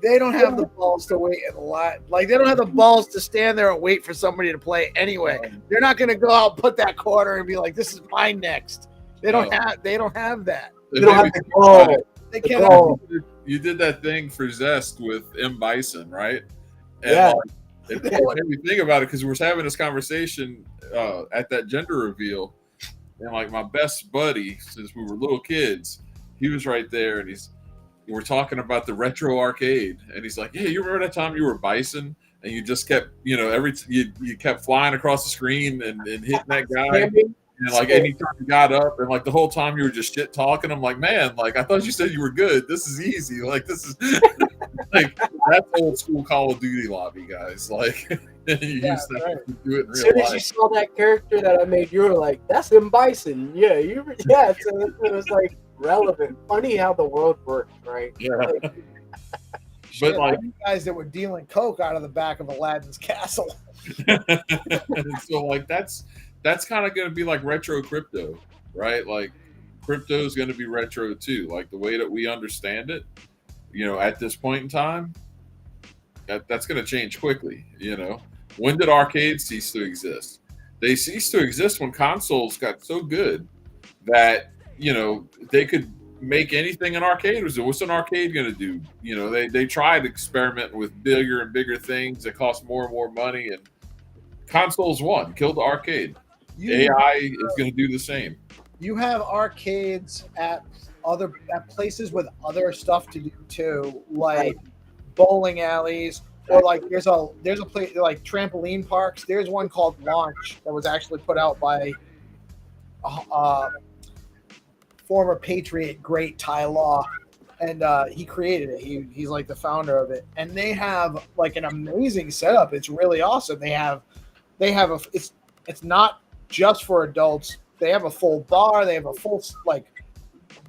they don't have the balls to wait in line. Like, they don't have the balls to stand there and wait for somebody to play anyway. They're not going to go out, put that quarter, and be like, "This is mine next." They don't have. They don't have that. They don't have the goal. They can't. You did that thing for Zest with M. Bison, right? And yeah. It made me think about it because we were having this conversation at that gender reveal, and like my best buddy since we were little kids, he was right there, and we're talking about the retro arcade, and he's like, "Yeah, you remember that time you were Bison and you just kept, you kept flying across the screen and hitting that guy, and like anytime you got up, and like the whole time you were just shit talking." I'm like, man, like I thought you said you were good. This is easy. Like this is. Like that's old school Call of Duty lobby, guys. Like you used to have to do it in As soon real as you life. saw that character that I made, you were like, "That's M. Bison." Yeah, yeah. So it was like relevant. Funny how the world works, right? Yeah. Like, Shit, But like, I knew guys that were dealing coke out of the back of Aladdin's castle. so like that's kind of going to be like retro crypto, right? Like crypto is going to be retro too. Like the way that we understand it, at this point in time, that's going to change quickly. When did arcades cease to exist? They ceased to exist when consoles got so good that they could make anything an arcade was. What's an arcade going to do? They tried experimenting with bigger and bigger things that cost more and more money, and consoles won, killed the arcade. AI is going to do the same. You have arcades at places with other stuff to do too, like bowling alleys, or like there's a place like trampoline parks. There's one called Launch that was actually put out by former Patriot great Ty Law, and he created it. He's like the founder of it, and they have like an amazing setup. It's really awesome. They have it's not just for adults. They have a full bar. They have a full like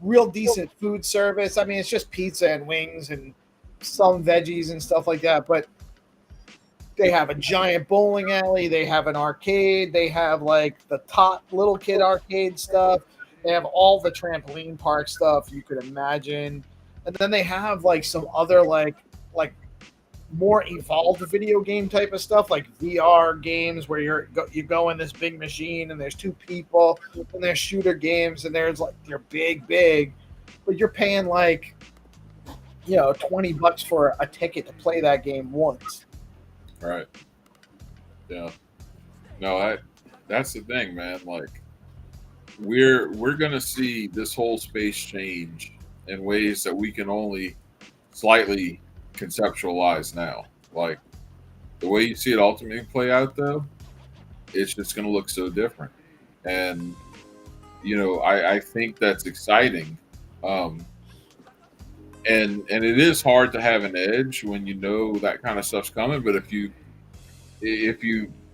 real decent food service. I mean, it's just pizza and wings and some veggies and stuff like that, but they have a giant bowling alley. They have an arcade. They have like the top little kid arcade stuff. They have all the trampoline park stuff you could imagine. And then they have like some other like more evolved video game type of stuff, like VR games where you go in this big machine and there's two people, and there's shooter games and there's like they're big, but you're paying like $20 for a ticket to play that game once. Right. Yeah. No, that's the thing, man. Like we're gonna see this whole space change in ways that we can only slightly conceptualize now. Like the way you see it ultimately play out, though, it's just gonna look so different. And I think that's exciting. And it is hard to have an edge when you know that kind of stuff's coming. But if you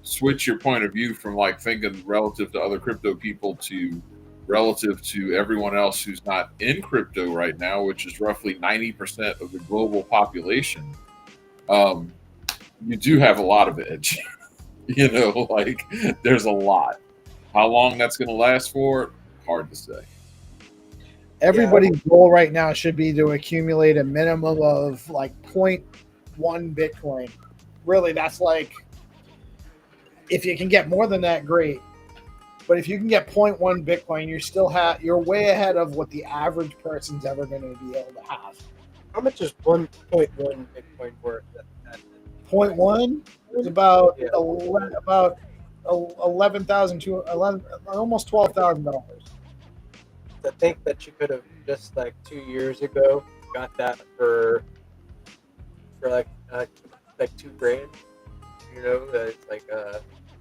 switch your point of view from like thinking relative to other crypto people to relative to everyone else who's not in crypto right now, which is roughly 90% of the global population, you do have a lot of edge. Like there's a lot. How long that's going to last for, hard to say. Everybody's goal right now should be to accumulate a minimum of like 0.1 Bitcoin. Really, that's like, if you can get more than that, great. But if you can get 0.1 Bitcoin, you're way ahead of what the average person's ever going to be able to have. how much is 1.1 Bitcoin worth? 0.1 is about 11,000 to 11, almost $12,000. To think that you could have just like 2 years ago got that for like $2,000. It's like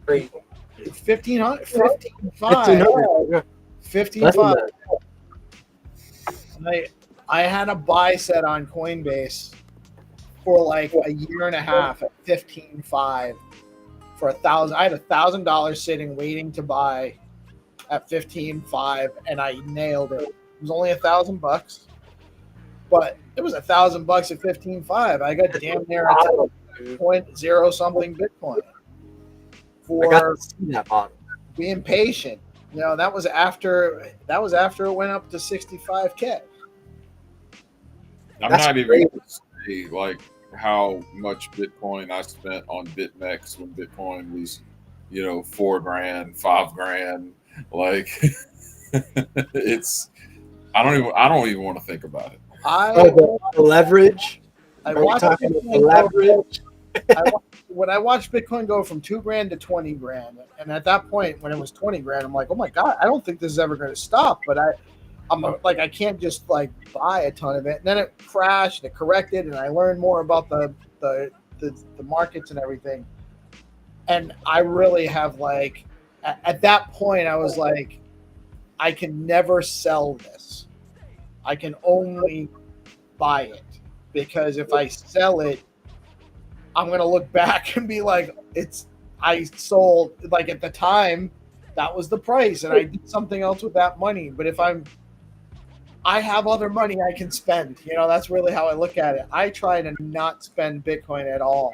crazy. 1,500, 1500. 15,500. I had a buy set on Coinbase for like a year and a half at 15.5 for $1,000. I had $1,000 sitting waiting to buy at 15.5, and I nailed it. It was only $1,000, but it was $1,000 at 15.5. I got damn near a 0.0 something Bitcoin for that model. being patient. That was after it went up to 65K. I'm not even going to say like how much Bitcoin I spent on BitMEX when Bitcoin was, $4,000, $5,000. Like it's, I don't even want to think about it. The leverage. When I watched Bitcoin go from $2,000 to $20,000, and at that point when it was $20,000, I'm like, oh my god, I don't think this is ever going to stop. But I can't just like buy a ton of it. And then it crashed, it corrected, and I learned more about the markets and everything. And I really have like, at that point, I was like, I can never sell this. I can only buy it. because if I sell it, I'm gonna look back and be like, I sold, like, at the time that was the price, and I did something else with that money. But if I have other money I can spend. That's really how I look at it. I try to not spend Bitcoin at all.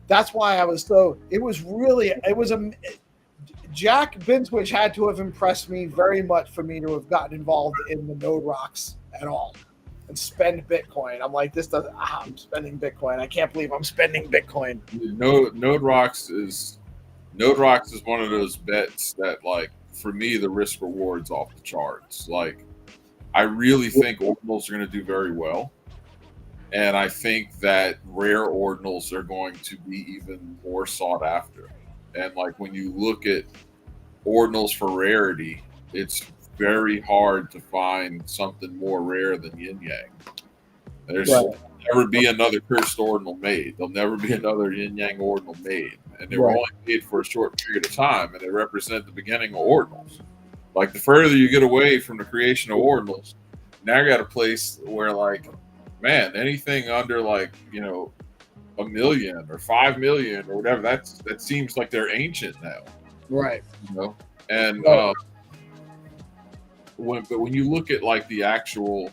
That's why it was Jack Binswich had to have impressed me very much for me to have gotten involved in the Node Rocks at all and spend Bitcoin. I'm like, I'm spending Bitcoin. I can't believe I'm spending Bitcoin. Node Rocks is one of those bets that, like, for me, the risk reward's off the charts. Like, I really think ordinals are going to do very well. And I think that rare ordinals are going to be even more sought after. And, like, when you look at ordinals for rarity, it's very hard to find something more rare than yin yang. There's never be another cursed ordinal made. There'll never be another yin yang ordinal made. And they were only made for a short period of time, and they represent the beginning of ordinals. Like, the further you get away from the creation of ordinals, now you got a place where, like, man, anything under, like, $1 million or 5 million or whatever, that seems like they're ancient now. Right. And when you look at, like, the actual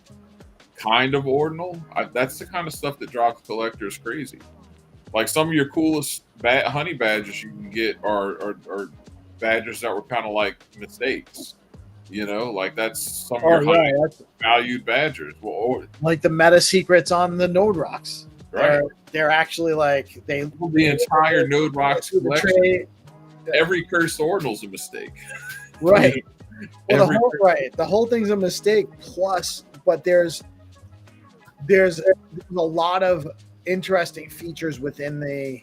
kind of ordinal, that's the kind of stuff that drives collectors crazy. Like, some of your coolest honey badgers you can get are badgers that were kind of like mistakes. Like, that's some of your valued badgers. Well, like the meta secrets on the Node Rocks. Right. They're actually like the entire Node Rocks collection. Every cursed ordinal's a mistake. Right. Well, the whole thing's a mistake. Plus, but there's a lot of interesting features within the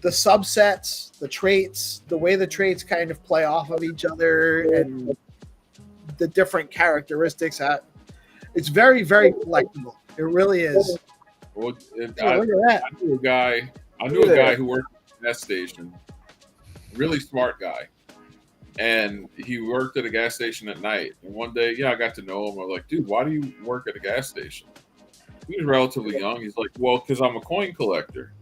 subsets, the traits, the way the traits kind of play off of each other, and the different characteristics. It's very, very collectible. It really is. Well, look at that. I knew a guy who worked at a gas station. Really smart guy. And he worked at a gas station at night. And one day, I got to know him. I was like, dude, why do you work at a gas station? He was relatively young. He's like, well, because I'm a coin collector.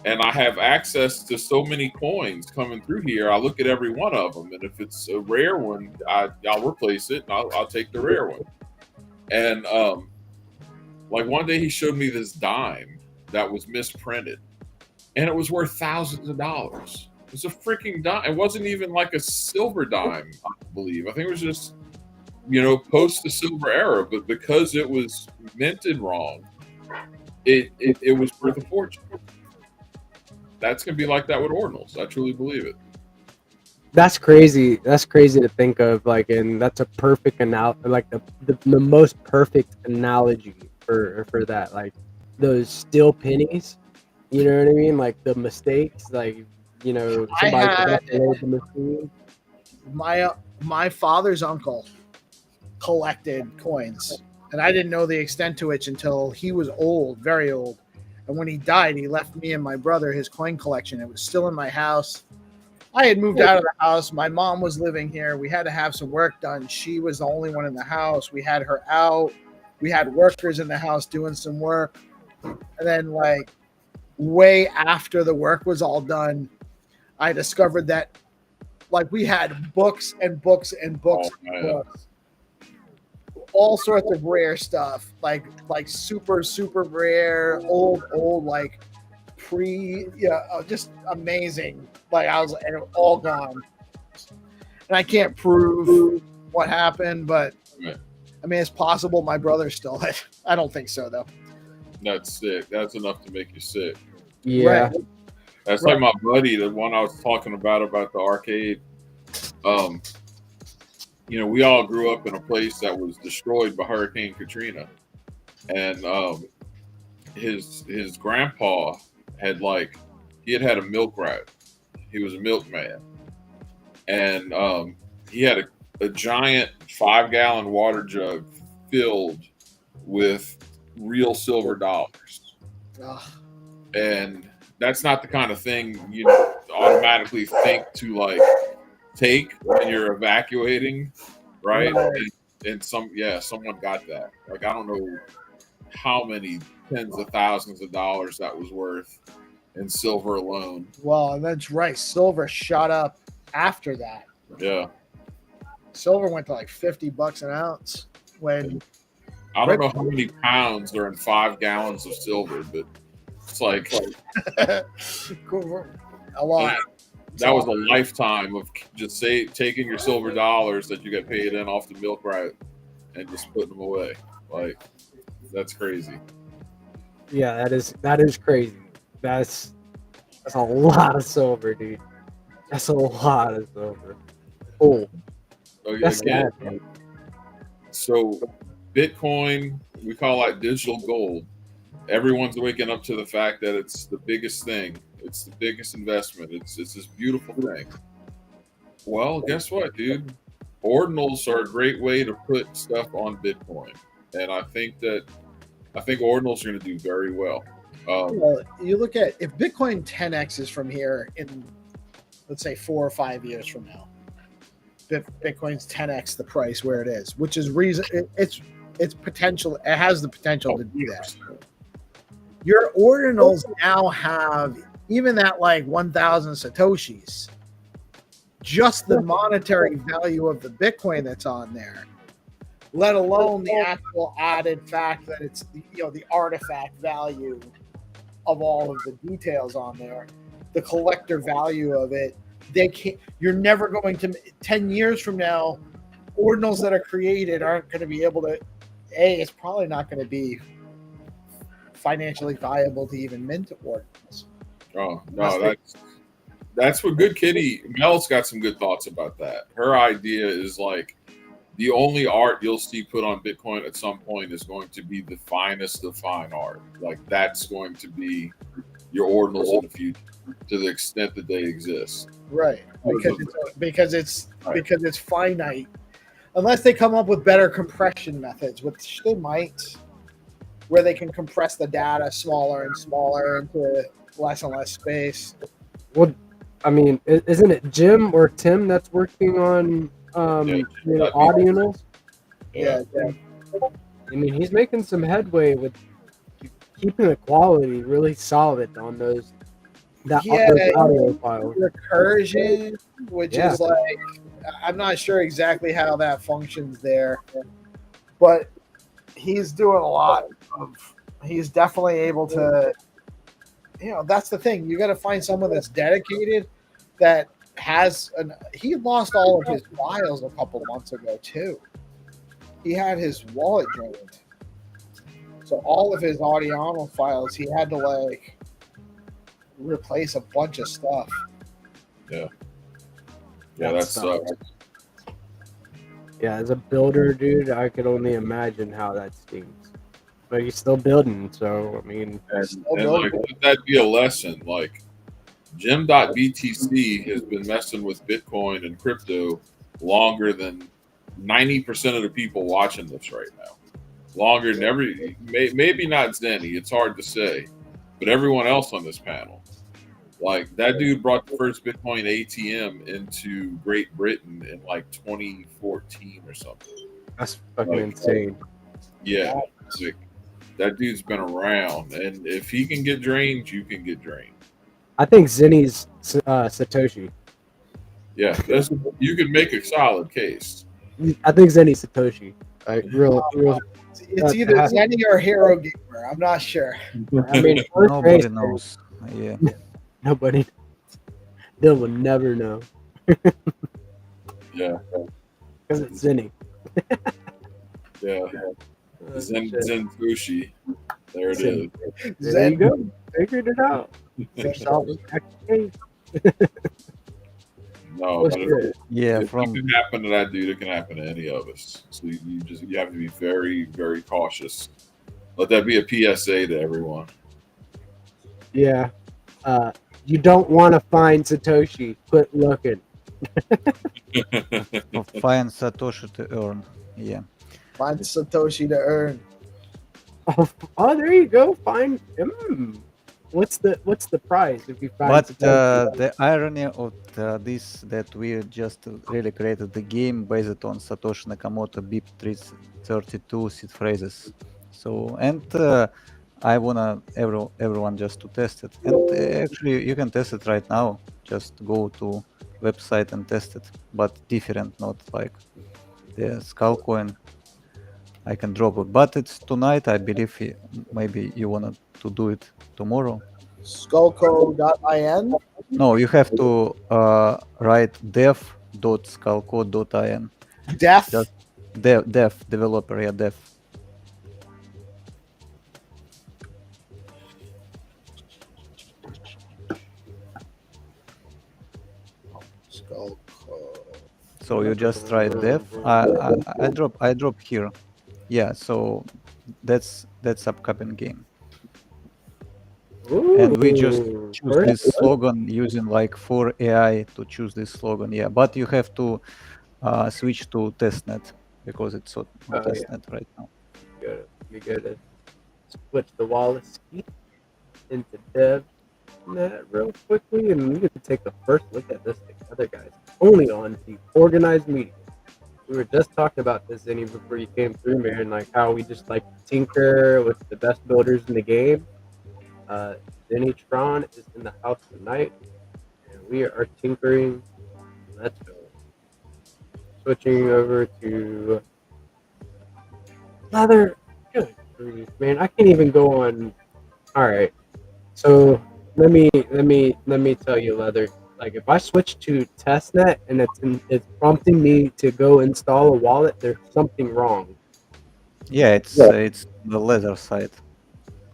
And I have access to so many coins coming through here. I look at every one of them. And if it's a rare one, I'll replace it. And I'll take the rare one. And like, one day he showed me this dime that was misprinted. And it was worth thousands of dollars. It was a freaking dime. It wasn't even like a silver dime, I believe. I think it was just, post the silver era. But because it was minted wrong, it was worth a fortune. That's going to be like that with ordinals. I truly believe it. That's crazy. That's crazy to think of. Like, and that's a perfect like the most perfect analogy for that. Like, those steel pennies. You know what I mean? Like, the mistakes. Like, my father's uncle collected coins, and I didn't know the extent to it until he was old, very old. And when he died, he left me and my brother his coin collection. It was still in my house. I had moved out of the house. My mom was living here. We had to have some work done. She was the only one in the house. We had her out. We had workers in the house doing some work. And then, like, way after the work was all done, I discovered that, like, we had books and books and books and books. All sorts of rare stuff, like super, super rare, old, like just amazing. Like, and all gone. And I can't prove what happened, but I mean, it's possible my brother stole it. I don't think so, though. That's sick. That's enough to make you sick. Yeah. Right. That's like my buddy, the one I was talking about the arcade. We all grew up in a place that was destroyed by Hurricane Katrina, and his grandpa had had a milk rat. He was a milkman, and he had a giant 5-gallon water jug filled with real silver dollars. Ugh. And that's not the kind of thing you automatically think to, like, take when you're evacuating, right? And someone got that. Like, I don't know how many tens of thousands of dollars that was worth in silver alone. Well, and that's right. Silver shot up after that. Yeah. Silver went to like $50 an ounce when I don't know how many pounds are in 5 gallons of silver, but it's like a lot. that was a lifetime of just taking your silver dollars that you got paid in off the milk route and just putting them away. Like, that's crazy. Yeah, that is crazy. That's a lot of silver, dude. That's a lot of silver. Oh, that's Again, sad. so Bitcoin, we call that digital gold. Everyone's waking up to the fact that it's the biggest thing. It's the biggest investment. It's this beautiful thing. Well, guess what, dude? Ordinals are a great way to put stuff on Bitcoin, and I think ordinals are going to do very well. Well, you look at if Bitcoin 10x's from here in, let's say, 4 or 5 years from now, Bitcoin's 10x the price where it is, which is reason it's potential. It has the potential to do that. Your ordinals now have even at like 1,000 satoshis, just the monetary value of the Bitcoin that's on there, let alone the actual added fact that it's the artifact value of all of the details on there, the collector value of it. You're never going to 10 years from now, ordinals that are created aren't going to be able to. It's probably not going to be financially viable to even mint ordinals. Oh no, that's what Good Kitty Mel's got some good thoughts about that. Her idea is like the only art you'll see put on Bitcoin at some point is going to be the finest of fine art. Like that's going to be your ordinals in the future, to the extent that they exist. Right, because it's finite, unless they come up with better compression methods, which they might, where they can compress the data smaller and smaller into less and less space. Well, I mean, isn't it Jim or Tim that's working on ordinals? Yeah. I mean, he's making some headway with keeping the quality really solid on those audio files. Recursion, which is like, I'm not sure exactly how that functions there, but he's doing a lot he's definitely able to, that's the thing. You got to find someone that's dedicated, that he lost all of his files a couple months ago too. He had his wallet drained. So all of his audio files, he had to replace a bunch of stuff. Yeah, that sucks. Yeah, as a builder, dude, I could only imagine how that stings. But he's still building, so I mean, and let that be a lesson. Like Jim.btc has been messing with Bitcoin and crypto longer than 90% of the people watching this right now. Longer than maybe not Zenny, it's hard to say, but everyone else on this panel. Like that dude brought the first Bitcoin ATM into Great Britain in like 2014 or something. That's fucking insane. Yeah, that dude's been around, and if he can get drained, you can get drained. I think Zenny's Satoshi. Yeah, you can make a solid case. I think Zenny's Satoshi. Real. It's either Zenny or Hero Gamer. I'm not sure. I mean, nobody knows. Yeah. Nobody. They will never know. Yeah. Because it's Zenny. Yeah. Zen Fushi. There it is. There you go. Figured it out. No, but if it can happen to that dude, it can happen to any of us. So you have to be very, very cautious. Let that be a PSA to everyone. Yeah. You don't want to find Satoshi. Quit looking. Find Satoshi to earn. Yeah. Find Satoshi to earn. Oh, there you go. Find him. What's the prize if you find? But the irony of this that we just really created the game based on Satoshi Nakamoto BIP 32 seed phrases. So and I wanna everyone just to test it. And actually, you can test it right now. Just go to website and test it, but different, not like the skull coin. I can drop it, but it's tonight. I believe maybe you wanna to do it tomorrow. Skullco.in. No, you have to write dev.skullcode.in. Def. Just dev developer, yeah, dev. Skullco. So you just write dev. I drop here. Yeah, so that's upcoming game, and we just Ooh, choose first this slogan using like 4 AI to choose this slogan. Yeah, but you have to switch to testnet because it's on oh yeah, testnet right now. you gotta switch the Wallace key into dev net real quickly, and we can take a first look at this together, guys. Only on the organized media. We were just talking about this, Zinni, before you came through, man. Like how we just like to tinker with the best builders in the game. Uh, Zinni Tron is in the house tonight, and we are tinkering. Let's go. Switching over to leather. Good grief, man! I can't even go on. All right, so let me tell you, leather. Like if I switch to testnet and it's prompting me to go install a wallet, there's something wrong. Yeah, it's the leather side,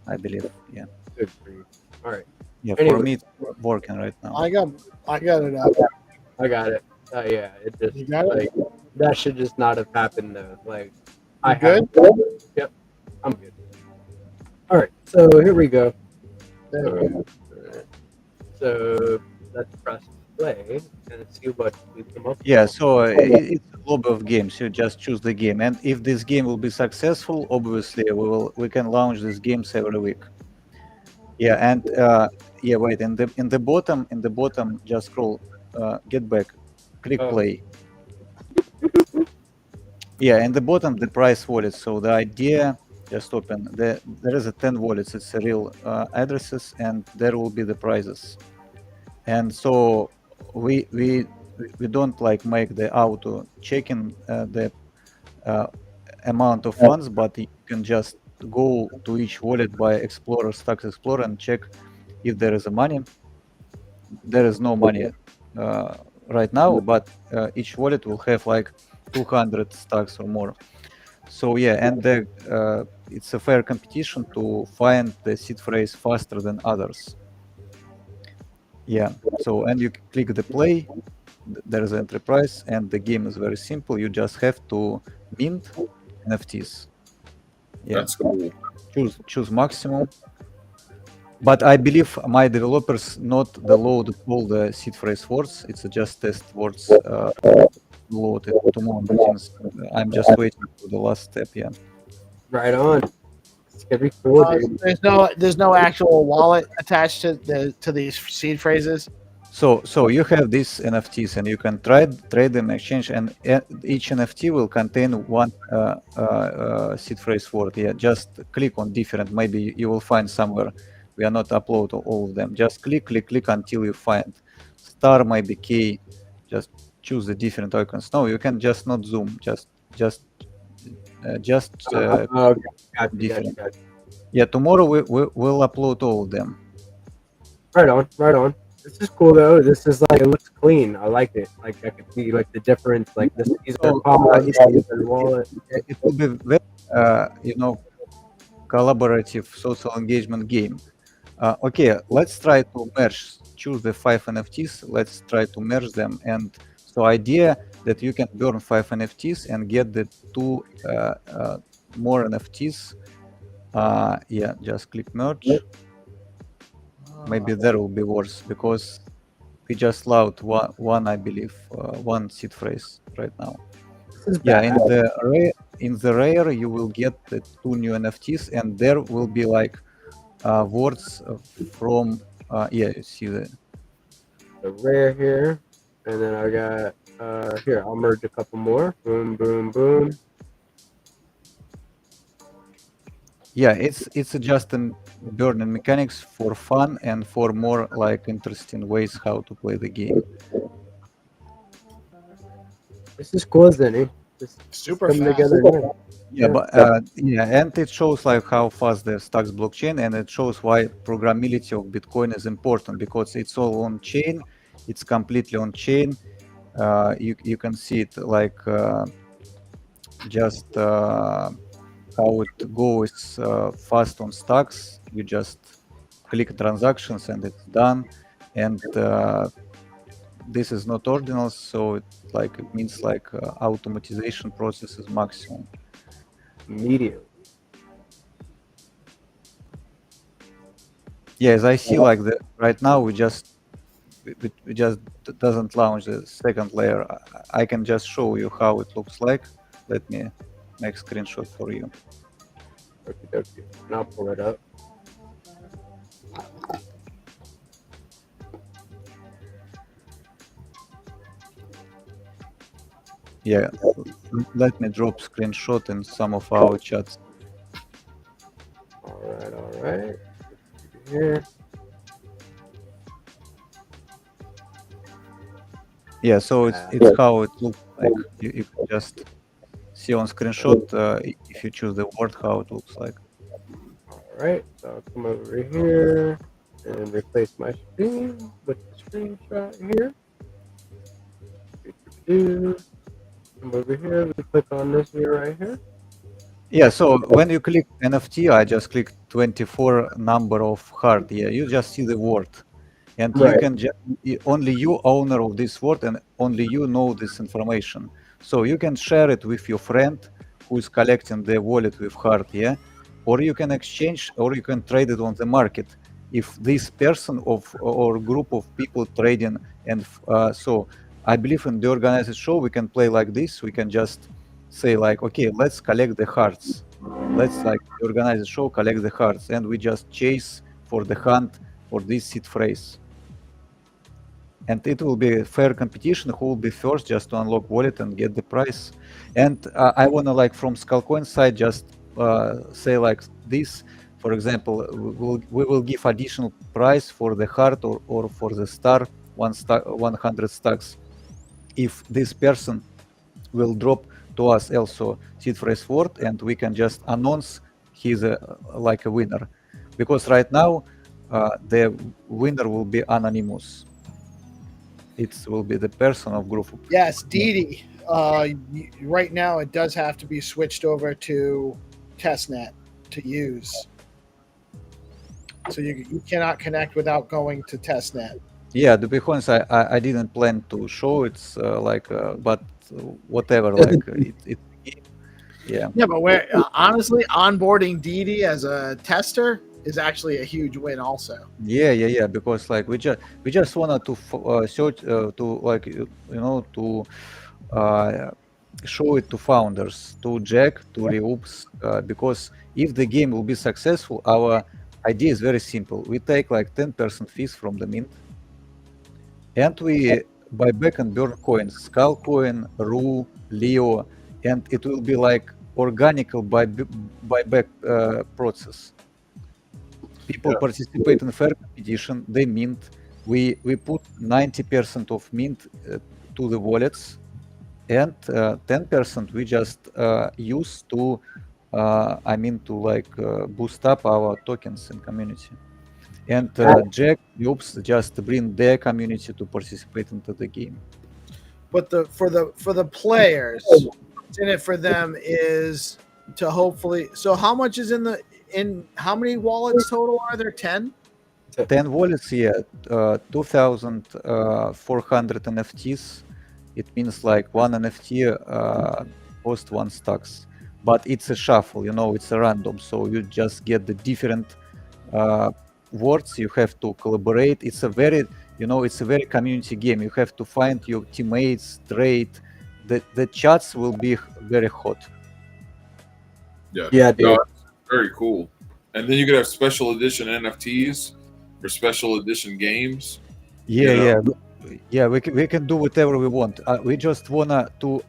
I believe. Yeah, Good grief. All right. yeah. For Anyway, me, it's working right now. I got it up. I got it. Yeah, it just You got it? like that should just not have happened though. Like I You have. good? Yep, I'm good. All right, so here we go. There we go. So let's press play and see what we come up Yeah, with. so it's a globe of games. You just choose the game, and if this game will be successful, obviously we can launch these games every week. Yeah, and yeah, wait, in the bottom, just scroll, get back, click Oh, play. Yeah, in the bottom, the price wallet. So the idea, just open there is a 10 wallets. It's a real addresses, and there will be the prizes. And so we we we don't like make the auto checking the uh, amount of funds, but you can just go to each wallet by Explorer, Stacks Explorer, and check if there is a money. There is no money uh, right now, but each wallet will have like 200 stacks or more. So yeah, and it's a fair competition to find the seed phrase faster than others. Yeah. So and you click the play. There is enterprise, and the game is very simple. You just have to mint NFTs. Yeah. That's cool. Choose maximum. But I believe my developers not download all the seed phrase words. It's just test words loaded tomorrow machines. I'm just waiting for the last step. Yeah. right on. It's gonna be cool, dude. There's no actual wallet attached to these seed phrases. So you have these NFTs, and you can trade them, exchange, and each NFT will contain one seed phrase word. Yeah, just click on different. Maybe you will find somewhere. We are not upload all of them. Just click until you find star, maybe K. Just choose the different icons. No, you can just not zoom. Just Oh, got you, got you, different. got you. Yeah, tomorrow we will upload all of them. Right on, right on. This is cool though. This is like it looks clean. I like it. Like I can see like the difference. Like these are So pods, these are wallet. it will be very, collaborative social engagement game. Okay, let's try to merge. Choose the 5 NFTs. Let's try to merge them. And so, idea that you can burn 5 NFTs and get the two more NFTs. Yeah, just click merge. Maybe there will be worse because we just allowed one I believe, one seed phrase right now. This is Yeah, bad. in the rare you will get the two new NFTs, and there will be like words from yeah, you see The rare here, and then I got here. I'll merge a couple more. Boom, boom, boom. Yeah, it's just a burning mechanics for fun and for more like interesting ways how to play the game. This is cool, Zenny. This Super coming fast. together now. Yeah, Yeah. but yeah, and it shows like how fast the Stacks blockchain, and it shows why programmability of Bitcoin is important because it's all on chain, it's completely on chain. You can see it like just how it goes fast on Stacks. You just click transactions and it's done, and this is not ordinal, so it means like automatization process is maximum. Immediately. Yes, I see like the right now we just doesn't launch the second layer. I can just show you how it looks like. Let me make screenshot for you. Okie dokie. And I'll pull it up. Yeah, let me drop screenshot in some of our chats. All right. Here. Yeah, so it's how it looks like. You can just see on screenshot if you choose the word how it looks like. All right. So I'll come over here and replace my screen with the screenshot here. Come over here. We click on this here right here. Yeah, so when you click NFT, I just click 24 number of heart. Yeah, you just see the word. And you Right. can only you owner of this word and only you know this information. So you can share it with your friend who is collecting the wallet with heart, yeah? Or you can exchange or you can trade it on the market. If this person of or group of people trading and so I believe in the organized show we can play like this. We can just say like, okay, let's collect the hearts. Let's like organize a show, collect the hearts, and we just chase for the hunt for this seed phrase. And it will be a fair competition who will be first just to unlock wallet and get the prize. And I want to like from Skullcoin side just say like this. For example, we will give additional price for the heart or for the star, 100 stacks if this person will drop to us also seed phrase word and we can just announce he's like a winner, because right now the winner will be anonymous. It will be the person of group. Yes, Didi. Right now, it does have to be switched over to testnet to use. So you cannot connect without going to testnet. Yeah, to be honest, I didn't plan to show it's but whatever, like it yeah. Yeah, but we're honestly onboarding Didi as a tester is actually a huge win, also. Yeah, because like we just wanted to search to like to show it to founders, to Jack, to Reoops, because if the game will be successful, our idea is very simple. We take like 10% fees from the mint, and we buy back and burn coins, Skull Coin, Ru, Leo, and it will be like organical buyback process. People participate in fair competition. They mint. We put 90% of mint to the wallets, and 10% we just use to to like boost up our tokens in community. And Jack, Oops, just bring their community to participate into the game. But for the players, what's in it for them is to hopefully. So how much is in how many wallets total are there? 10? 10 wallets, yeah, 2,400 NFTs. It means like one NFT cost 1 stacks, but it's a shuffle, it's a random. So you just get the different words. You have to collaborate. It's a very, it's a very community game. You have to find your teammates, trade. The chats will be very hot. Yeah, dude. No, it's very cool. And then you could have special edition NFTs for special edition games. Yeah. Yeah, we can do whatever we want. We just wanna to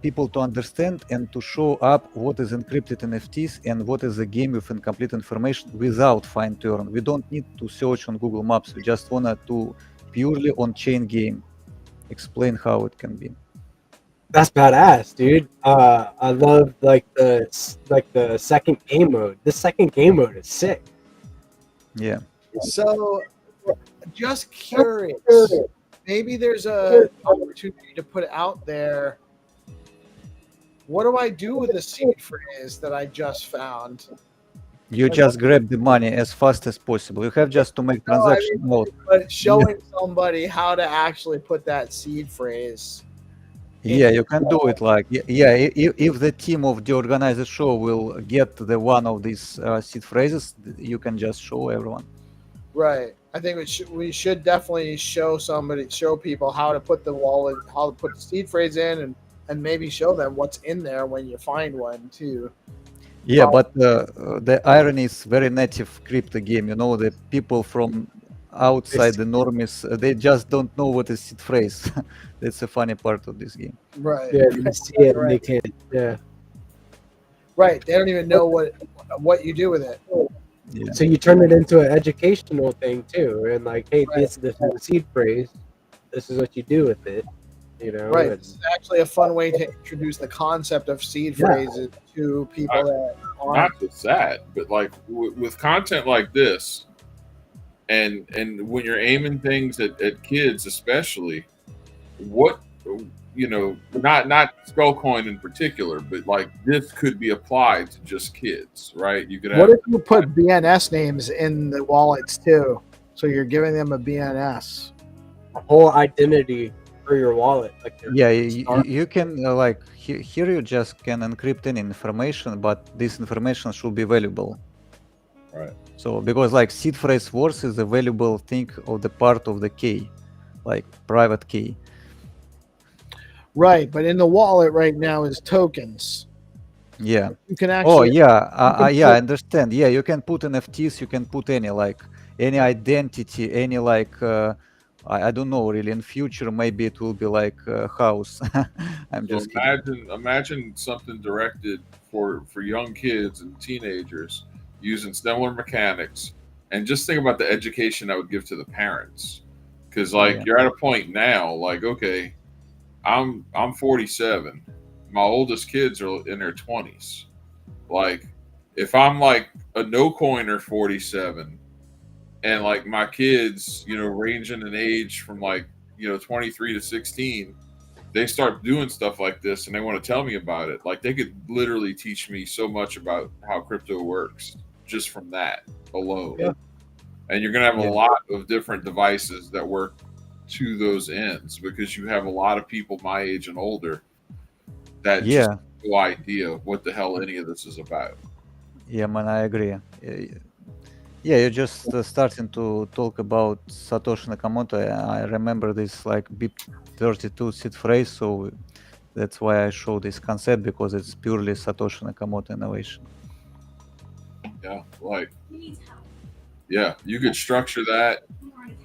people to understand and to show up what is encrypted NFTs and what is a game with incomplete information without fine tune. We don't need to search on Google Maps. We just wanna to purely on chain game explain how it can be. That's badass, dude. I love like the second game mode. The second game mode is sick. Yeah. So, just curious, maybe there's a opportunity to put it out there. What do I do with the seed phrase that I just found? You just grab the money as fast as possible. You have just to make No, I transaction out. But showing somebody how to actually put that seed phrase. Yeah, you can do it like if the team of the organizer show will get the one of these seed phrases, you can just show everyone. Right. I think we should definitely show people how to put the wallet, how to put the seed phrase in, and maybe show them what's in there when you find one too. Yeah, but the irony is very native crypto game. You know, the people from outside the normies, they just don't know what is seed phrase. That's a funny part of this game. Right. Yeah, you see it and they Right. can't. Yeah. Right. They don't even know what you do with it. Yeah. So you turn it into an educational thing too, and like, hey, Right. this is the seed phrase. This is what you do with it. You know. Right. and- This is actually a fun way to introduce the concept of seed Yeah. phrases to people that aren't. Not just that, but like with content like this, and when you're aiming things at kids, especially, what not Skullcoin in particular, but like this could be applied to just kids, right? You could have What if you put BNS names in the wallets too? So you're giving them a BNS. a whole identity for your wallet. Like their Yeah, star- you can like here you just can encrypt any information, but this information should be valuable. Right. So because like seed phrase words is a valuable thing of the part of the key, like private key. Right, but in the wallet right now is tokens. Yeah. You can Oh actually. yeah, can yeah, I put- understand. Yeah, you can put NFTs, you can put any identity, any I don't know really. In future, maybe it will be like house. I'm So just kidding. imagine something directed for young kids and teenagers using similar mechanics, and just think about the education I would give to the parents, because like Yeah. you're at a point now, like okay, I'm 47, my oldest kids are in their 20s. Like if I'm like a no coiner 47, and like my kids, ranging in age from like 23 to 16, they start doing stuff like this and they want to tell me about it. Like they could literally teach me so much about how crypto works just from that alone. Yeah. And you're gonna have Yeah. a lot of different devices that work to those ends, because you have a lot of people my age and older that just Yeah, have no idea what the hell any of this is about. yeah, man, I agree. Yeah, you're just starting to talk about Satoshi Nakamoto. I remember this like BIP32 seed phrase, so that's why I show this concept, because it's purely Satoshi Nakamoto innovation. Yeah, like yeah, you could structure that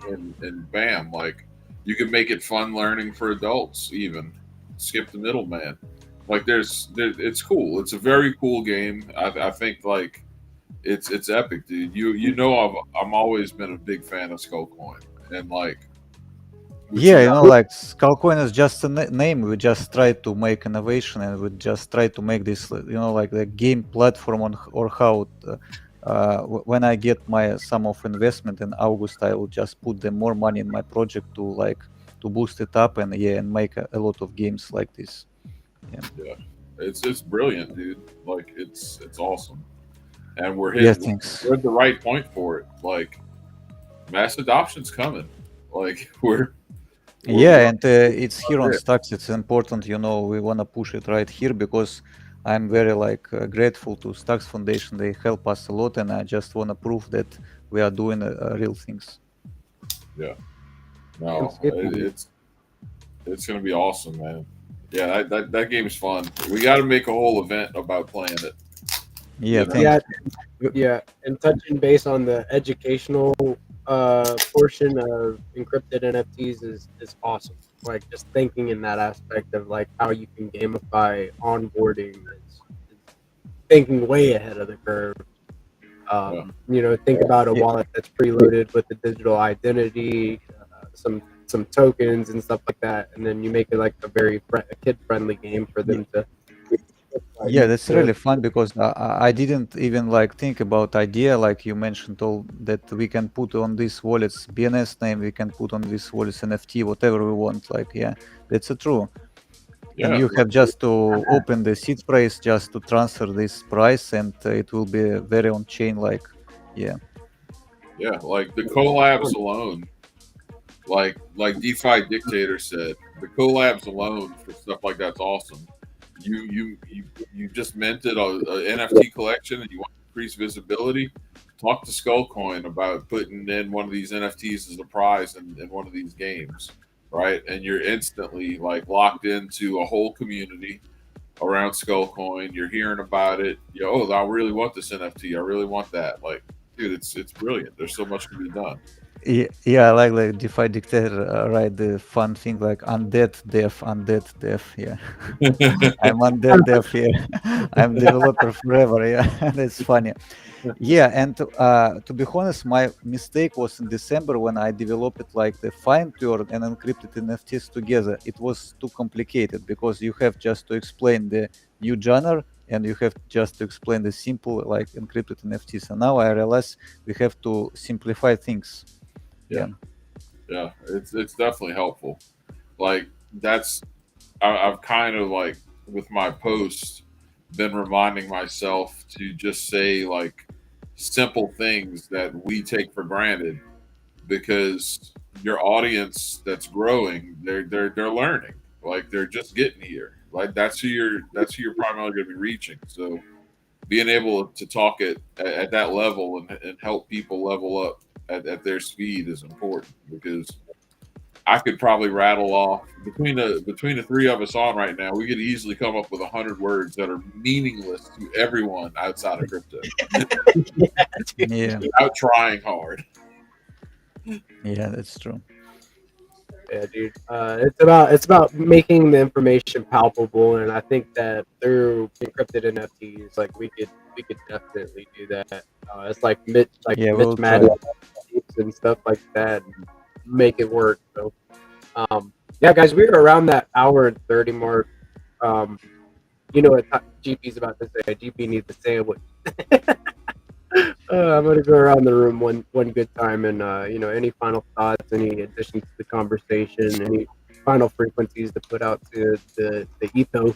and bam, like you can make it fun learning for adults, even skip the middleman. Like it's cool. It's a very cool game. I think like it's epic, dude. I'm always been a big fan of Skullcoin, and like which Yeah, is- you know, like Skullcoin is just a name. We just try to make innovation, and we just try to make this, like the game platform or how. When I get my sum of investment in August, I will just put the more money in my project to boost it up and make a lot of games like this. it's brilliant, dude. Like it's awesome, and we're Yeah, hitting thanks. we're at the right point for it. Like mass adoption's coming. Like we're Yeah, and it's here on Yeah. Stacks. It's important, we want to push it right here because I'm very grateful to Stacks Foundation. They help us a lot, and I just want to prove that we are doing real things. No, it's gonna be awesome, man. Yeah, that game's fun. We got to make a whole event about playing it. Yeah, Yeah. thanks. Yeah, and touching base on the educational portion of encrypted NFTs is awesome. Like just thinking in that aspect of like how you can gamify onboarding is thinking way ahead of the curve. Yeah. Think about a Yeah, wallet that's preloaded with the digital identity, some tokens and stuff like that, and then you make it like a very kid friendly game for yeah, them to yeah, that's to really fun because I didn't even like think about idea like you mentioned all that we can put on these wallets BNS name, we can put on these wallets NFT, whatever we want. Like, yeah, that's true. And Yeah. you have just to open the seed phrase just to transfer this price, and it will be very on chain. Like, yeah, Yeah. Like the collabs alone, like DeFi Dictator said, the collabs alone for stuff like that's awesome. You just minted a NFT collection and you want to increase visibility. Talk to Skullcoin about putting in one of these NFTs as a prize in one of these games, right? And you're instantly like locked into a whole community around Skullcoin. You're hearing about it. Oh, I really want this NFT. I really want that. Like, dude, it's brilliant. There's so much to be done. yeah, I like DeFi dictator, right? The fun thing like undead dev. Yeah, I'm undead dev here. I'm developer forever. Yeah, that's funny. Yeah, and to be honest, my mistake was in December when I developed like the fine tuned and encrypted NFTs together. It was too complicated because you have just to explain the new genre and you have just to explain the simple like encrypted NFTs. And now I realize we have to simplify things. Yeah, Yeah. yeah, it's definitely helpful. Like that's I've kind of like with my posts been reminding myself to just say like simple things that we take for granted because your audience that's growing, they're learning. Like they're just getting here. Like that's who you're primarily going to be reaching. So being able to talk at that level and help people level up at their speed is important because I could probably rattle off between the three of us on right now. We could easily come up with 100 words that are meaningless to everyone outside of crypto Yeah. without trying hard. Yeah, that's true. Yeah, dude. It's about making the information palpable, and I think that through encrypted NFTs, like we could definitely do that. It's like Yeah, Mitch we'll try. Madden and stuff like that, and make it work. So, yeah, guys, we're around that hour and 30 mark. Um, you know what GP's about to say? GP needs a sandwich. I'm gonna go around the room one good time, and any final thoughts, any additions to the conversation, any final frequencies to put out to the ethos,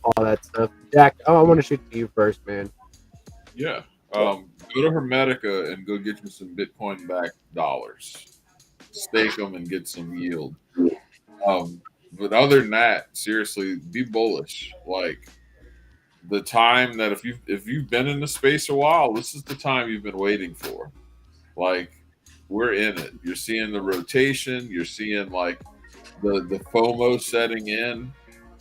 all that stuff. Jack, I want to shoot to you first, man. Yeah. Go to Hermetica and go get you some Bitcoin backed dollars. Stake them and get some yield. But other than that, seriously, be bullish. Like the time that if you've been in the space a while, this is the time you've been waiting for. Like we're in it. You're seeing the rotation. You're seeing like the FOMO setting in.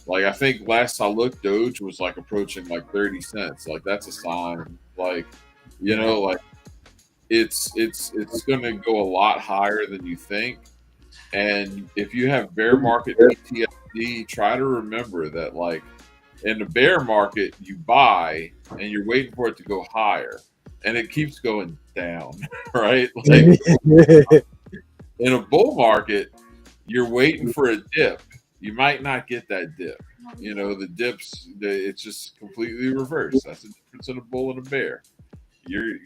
Like I think last I looked, Doge was like approaching like 30 cents. Like that's a sign. Like like it's going to go a lot higher than you think. And if you have bear market PTSD, try to remember that like in the bear market you buy and you're waiting for it to go higher, and it keeps going down, right? Like in a bull market, you're waiting for a dip. You might not get that dip. The dips, it's just completely reversed. That's the difference in a bull and a bear. You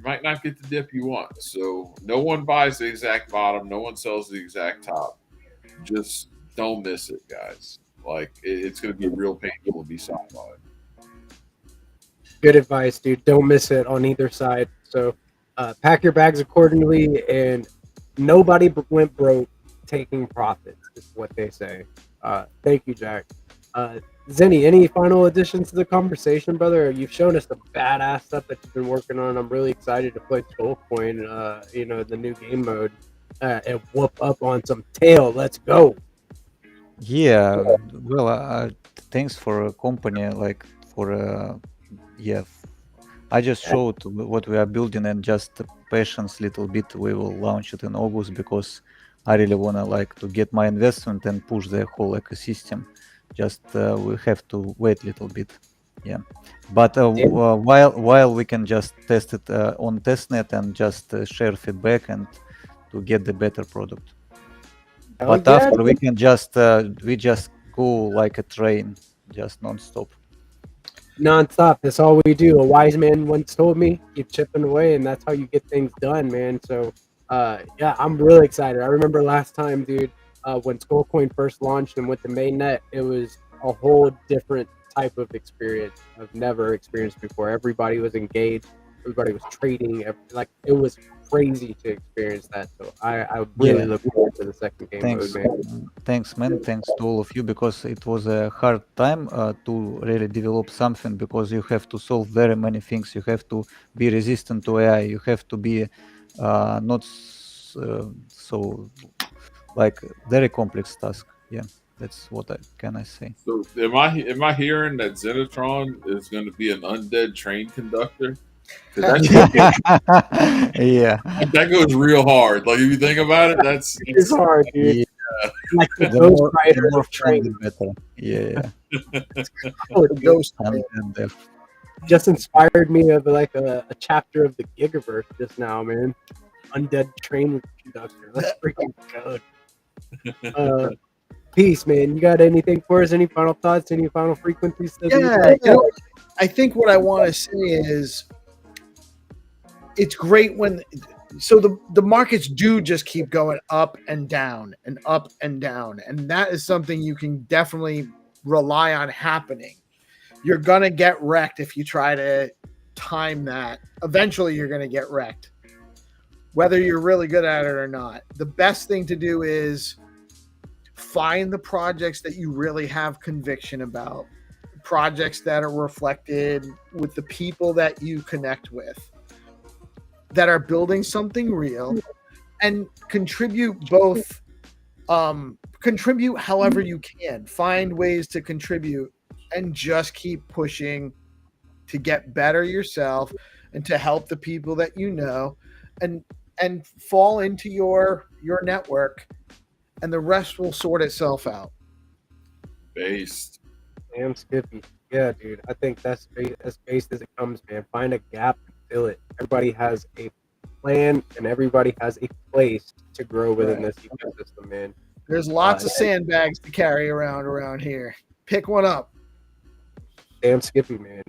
might not get the dip you want. So no one buys the exact bottom. No one sells the exact top. Just don't miss it, guys. Like it's going to be real painful to be sidelined. Good advice, dude. Don't miss it on either side. So, pack your bags accordingly, and nobody went broke taking profits. Is what they say. Thank you, Jack. Zenny, any final additions to the conversation, brother? You've shown us the badass stuff that you've been working on. I'm really excited to play Skullcoin, the new game mode, and whoop up on some tail. Let's go. Yeah, well, thanks for a company like for yeah I just showed what we are building, and just patience little bit. We will launch it in August because I really wanna like to get my investment and push the whole ecosystem. Just we have to wait a little bit. Yeah, but while we can just test it on testnet and just share feedback and to get the better product. Hell But yeah, after we can just we just go like a train, just non-stop. nonstop. That's all we do. A wise man once told me, keep chipping away, and that's how you get things done, man. So, yeah, I'm really excited. I remember last time, dude, when Skullcoin first launched and went to mainnet, it was a whole different type of experience I've never experienced before. Everybody was engaged. Everybody was trading. Like, it was crazy to experience that. So I really Yeah. look forward to the second game Thanks, mode, man. thanks, man. Thanks to all of you because it was a hard time to really develop something because you have to solve very many things. You have to be resistant to AI. You have to be not so like very complex task. Yeah, that's what I say. So am I hearing that Zenitron is going to be an undead train conductor? Because Yeah, that goes real hard. Like if you think about it, It's hard, dude. yeah. Like the The Ghost more Rider the more of fun, the trains. better. Yeah, Oh, The dude. ghost. and Just inspired me of like a chapter of the Gigaverse just now, man. Undead train conductor. Let's freaking go. Peace, man. You got anything for us? Any final thoughts? Any final frequencies? Yeah, you know, I think what I want to say is it's great when so the markets do just keep going up and down and up and down, and that is something you can definitely rely on happening. You're gonna get wrecked if you try to time that. Eventually you're gonna get wrecked, whether you're really good at it or not. The best thing to do is find the projects that you really have conviction about, projects that are reflected with the people that you connect with, that are building something real, and contribute both. Contribute however you can. Find ways to contribute and just keep pushing to get better yourself and to help the people that you know, and fall into your network, and the rest will sort itself out. based. Damn, Skippy. Yeah, dude. I think that's as based as it comes, man. Find a gap and fill it. Everybody has a plan and everybody has a place to grow within this ecosystem, man. There's lots of sandbags to carry around here. Pick one up. Damn, Skippy, man.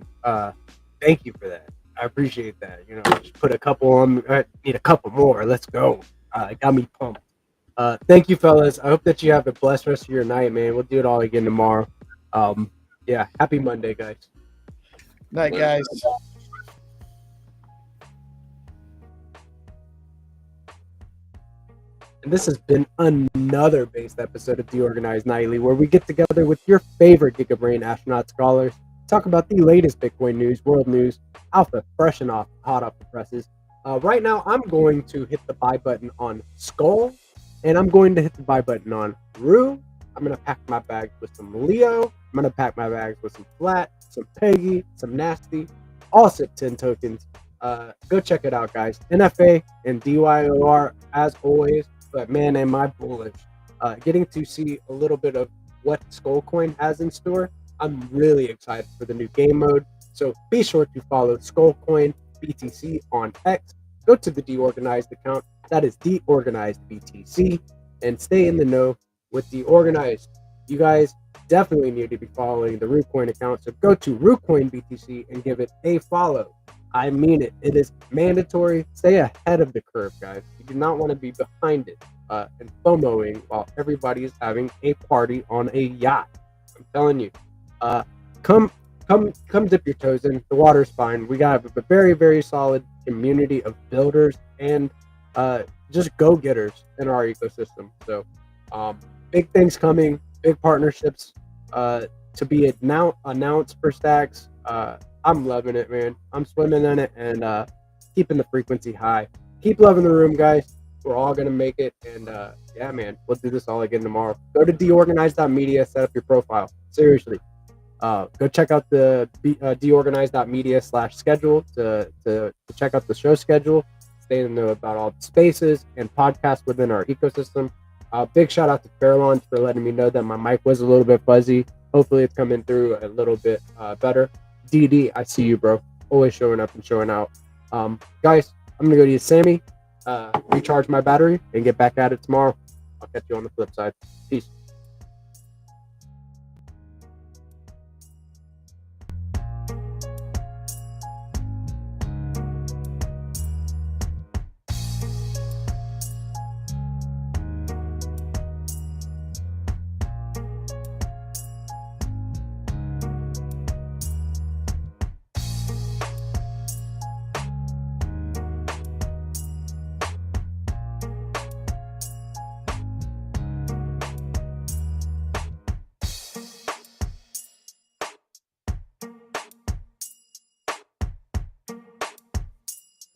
Thank you for that. I appreciate that. You know, just put a couple on. I need a couple more. Let's go. It got me pumped. Thank you, fellas. I hope that you have a blessed rest of your night, man. We'll do it all again tomorrow. Yeah, happy Monday, guys. Night, guys. And this has been another based episode of DeOrganized Nightly, where we get together with your favorite Giga Brain Astronaut Scholars, talk about the latest Bitcoin news, world news, alpha, fresh and hot off the presses. Right now, I'm going to hit the buy button on Skull, and I'm going to hit the buy button on Rue. I'm going to pack my bags with some Leo. I'm going to pack my bags with some Flat, some Peggy, some Nasty, all SIP 10 tokens. Go check it out, guys. NFA and DYOR, as always. But man, am I bullish. Getting to see a little bit of what Skullcoin has in store. I'm really excited for the new game mode. So be sure to follow Skullcoin BTC on X. Go to the DeOrganized account. That is DeOrganized BTC. And stay in the know with DeOrganized. You guys definitely need to be following the Rucoin account. So go to Rucoin BTC and give it a follow. I mean it. It is mandatory. Stay ahead of the curve, guys. You do not want to be behind it and FOMOing while everybody is having a party on a yacht. I'm telling you. Come dip your toes in. The water's fine. We got a very, very solid community of builders and just go-getters in our ecosystem. So big things coming, big partnerships to be announced for Stacks. I'm loving it, man. I'm swimming in it and keeping the frequency high. Keep loving the room, guys. We're all going to make it. And yeah, man, we'll do this all again tomorrow. Go to deorganized.media, set up your profile. Seriously. Go check out the deorganized.media/schedule to check out the show schedule, stay in the know about all the spaces and podcasts within our ecosystem. Big shout out to Fairlawn for letting me know that my mic was a little bit fuzzy. Hopefully it's coming through a little bit better. DD, I see you, bro. Always showing up and showing out. Guys, I'm gonna go to Sammy, recharge my battery, and get back at it tomorrow. I'll catch you on the flip side. Peace.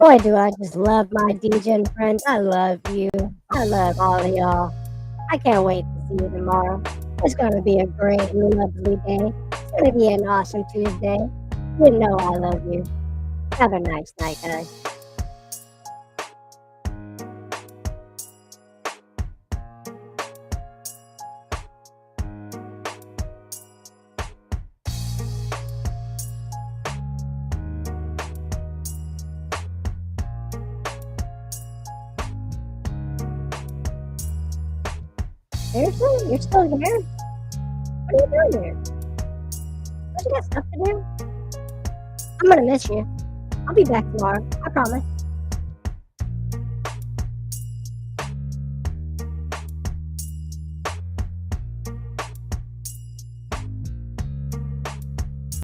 Boy, do I just love my DJing friends. I love you. I love all of y'all. I can't wait to see you tomorrow. It's going to be a great, lovely day. It's going to be an awesome Tuesday. You know I love you. Have a nice night, guys. Seriously? You're still here? What are you doing here? Don't you got stuff to do? I'm gonna miss you. I'll be back tomorrow. I promise.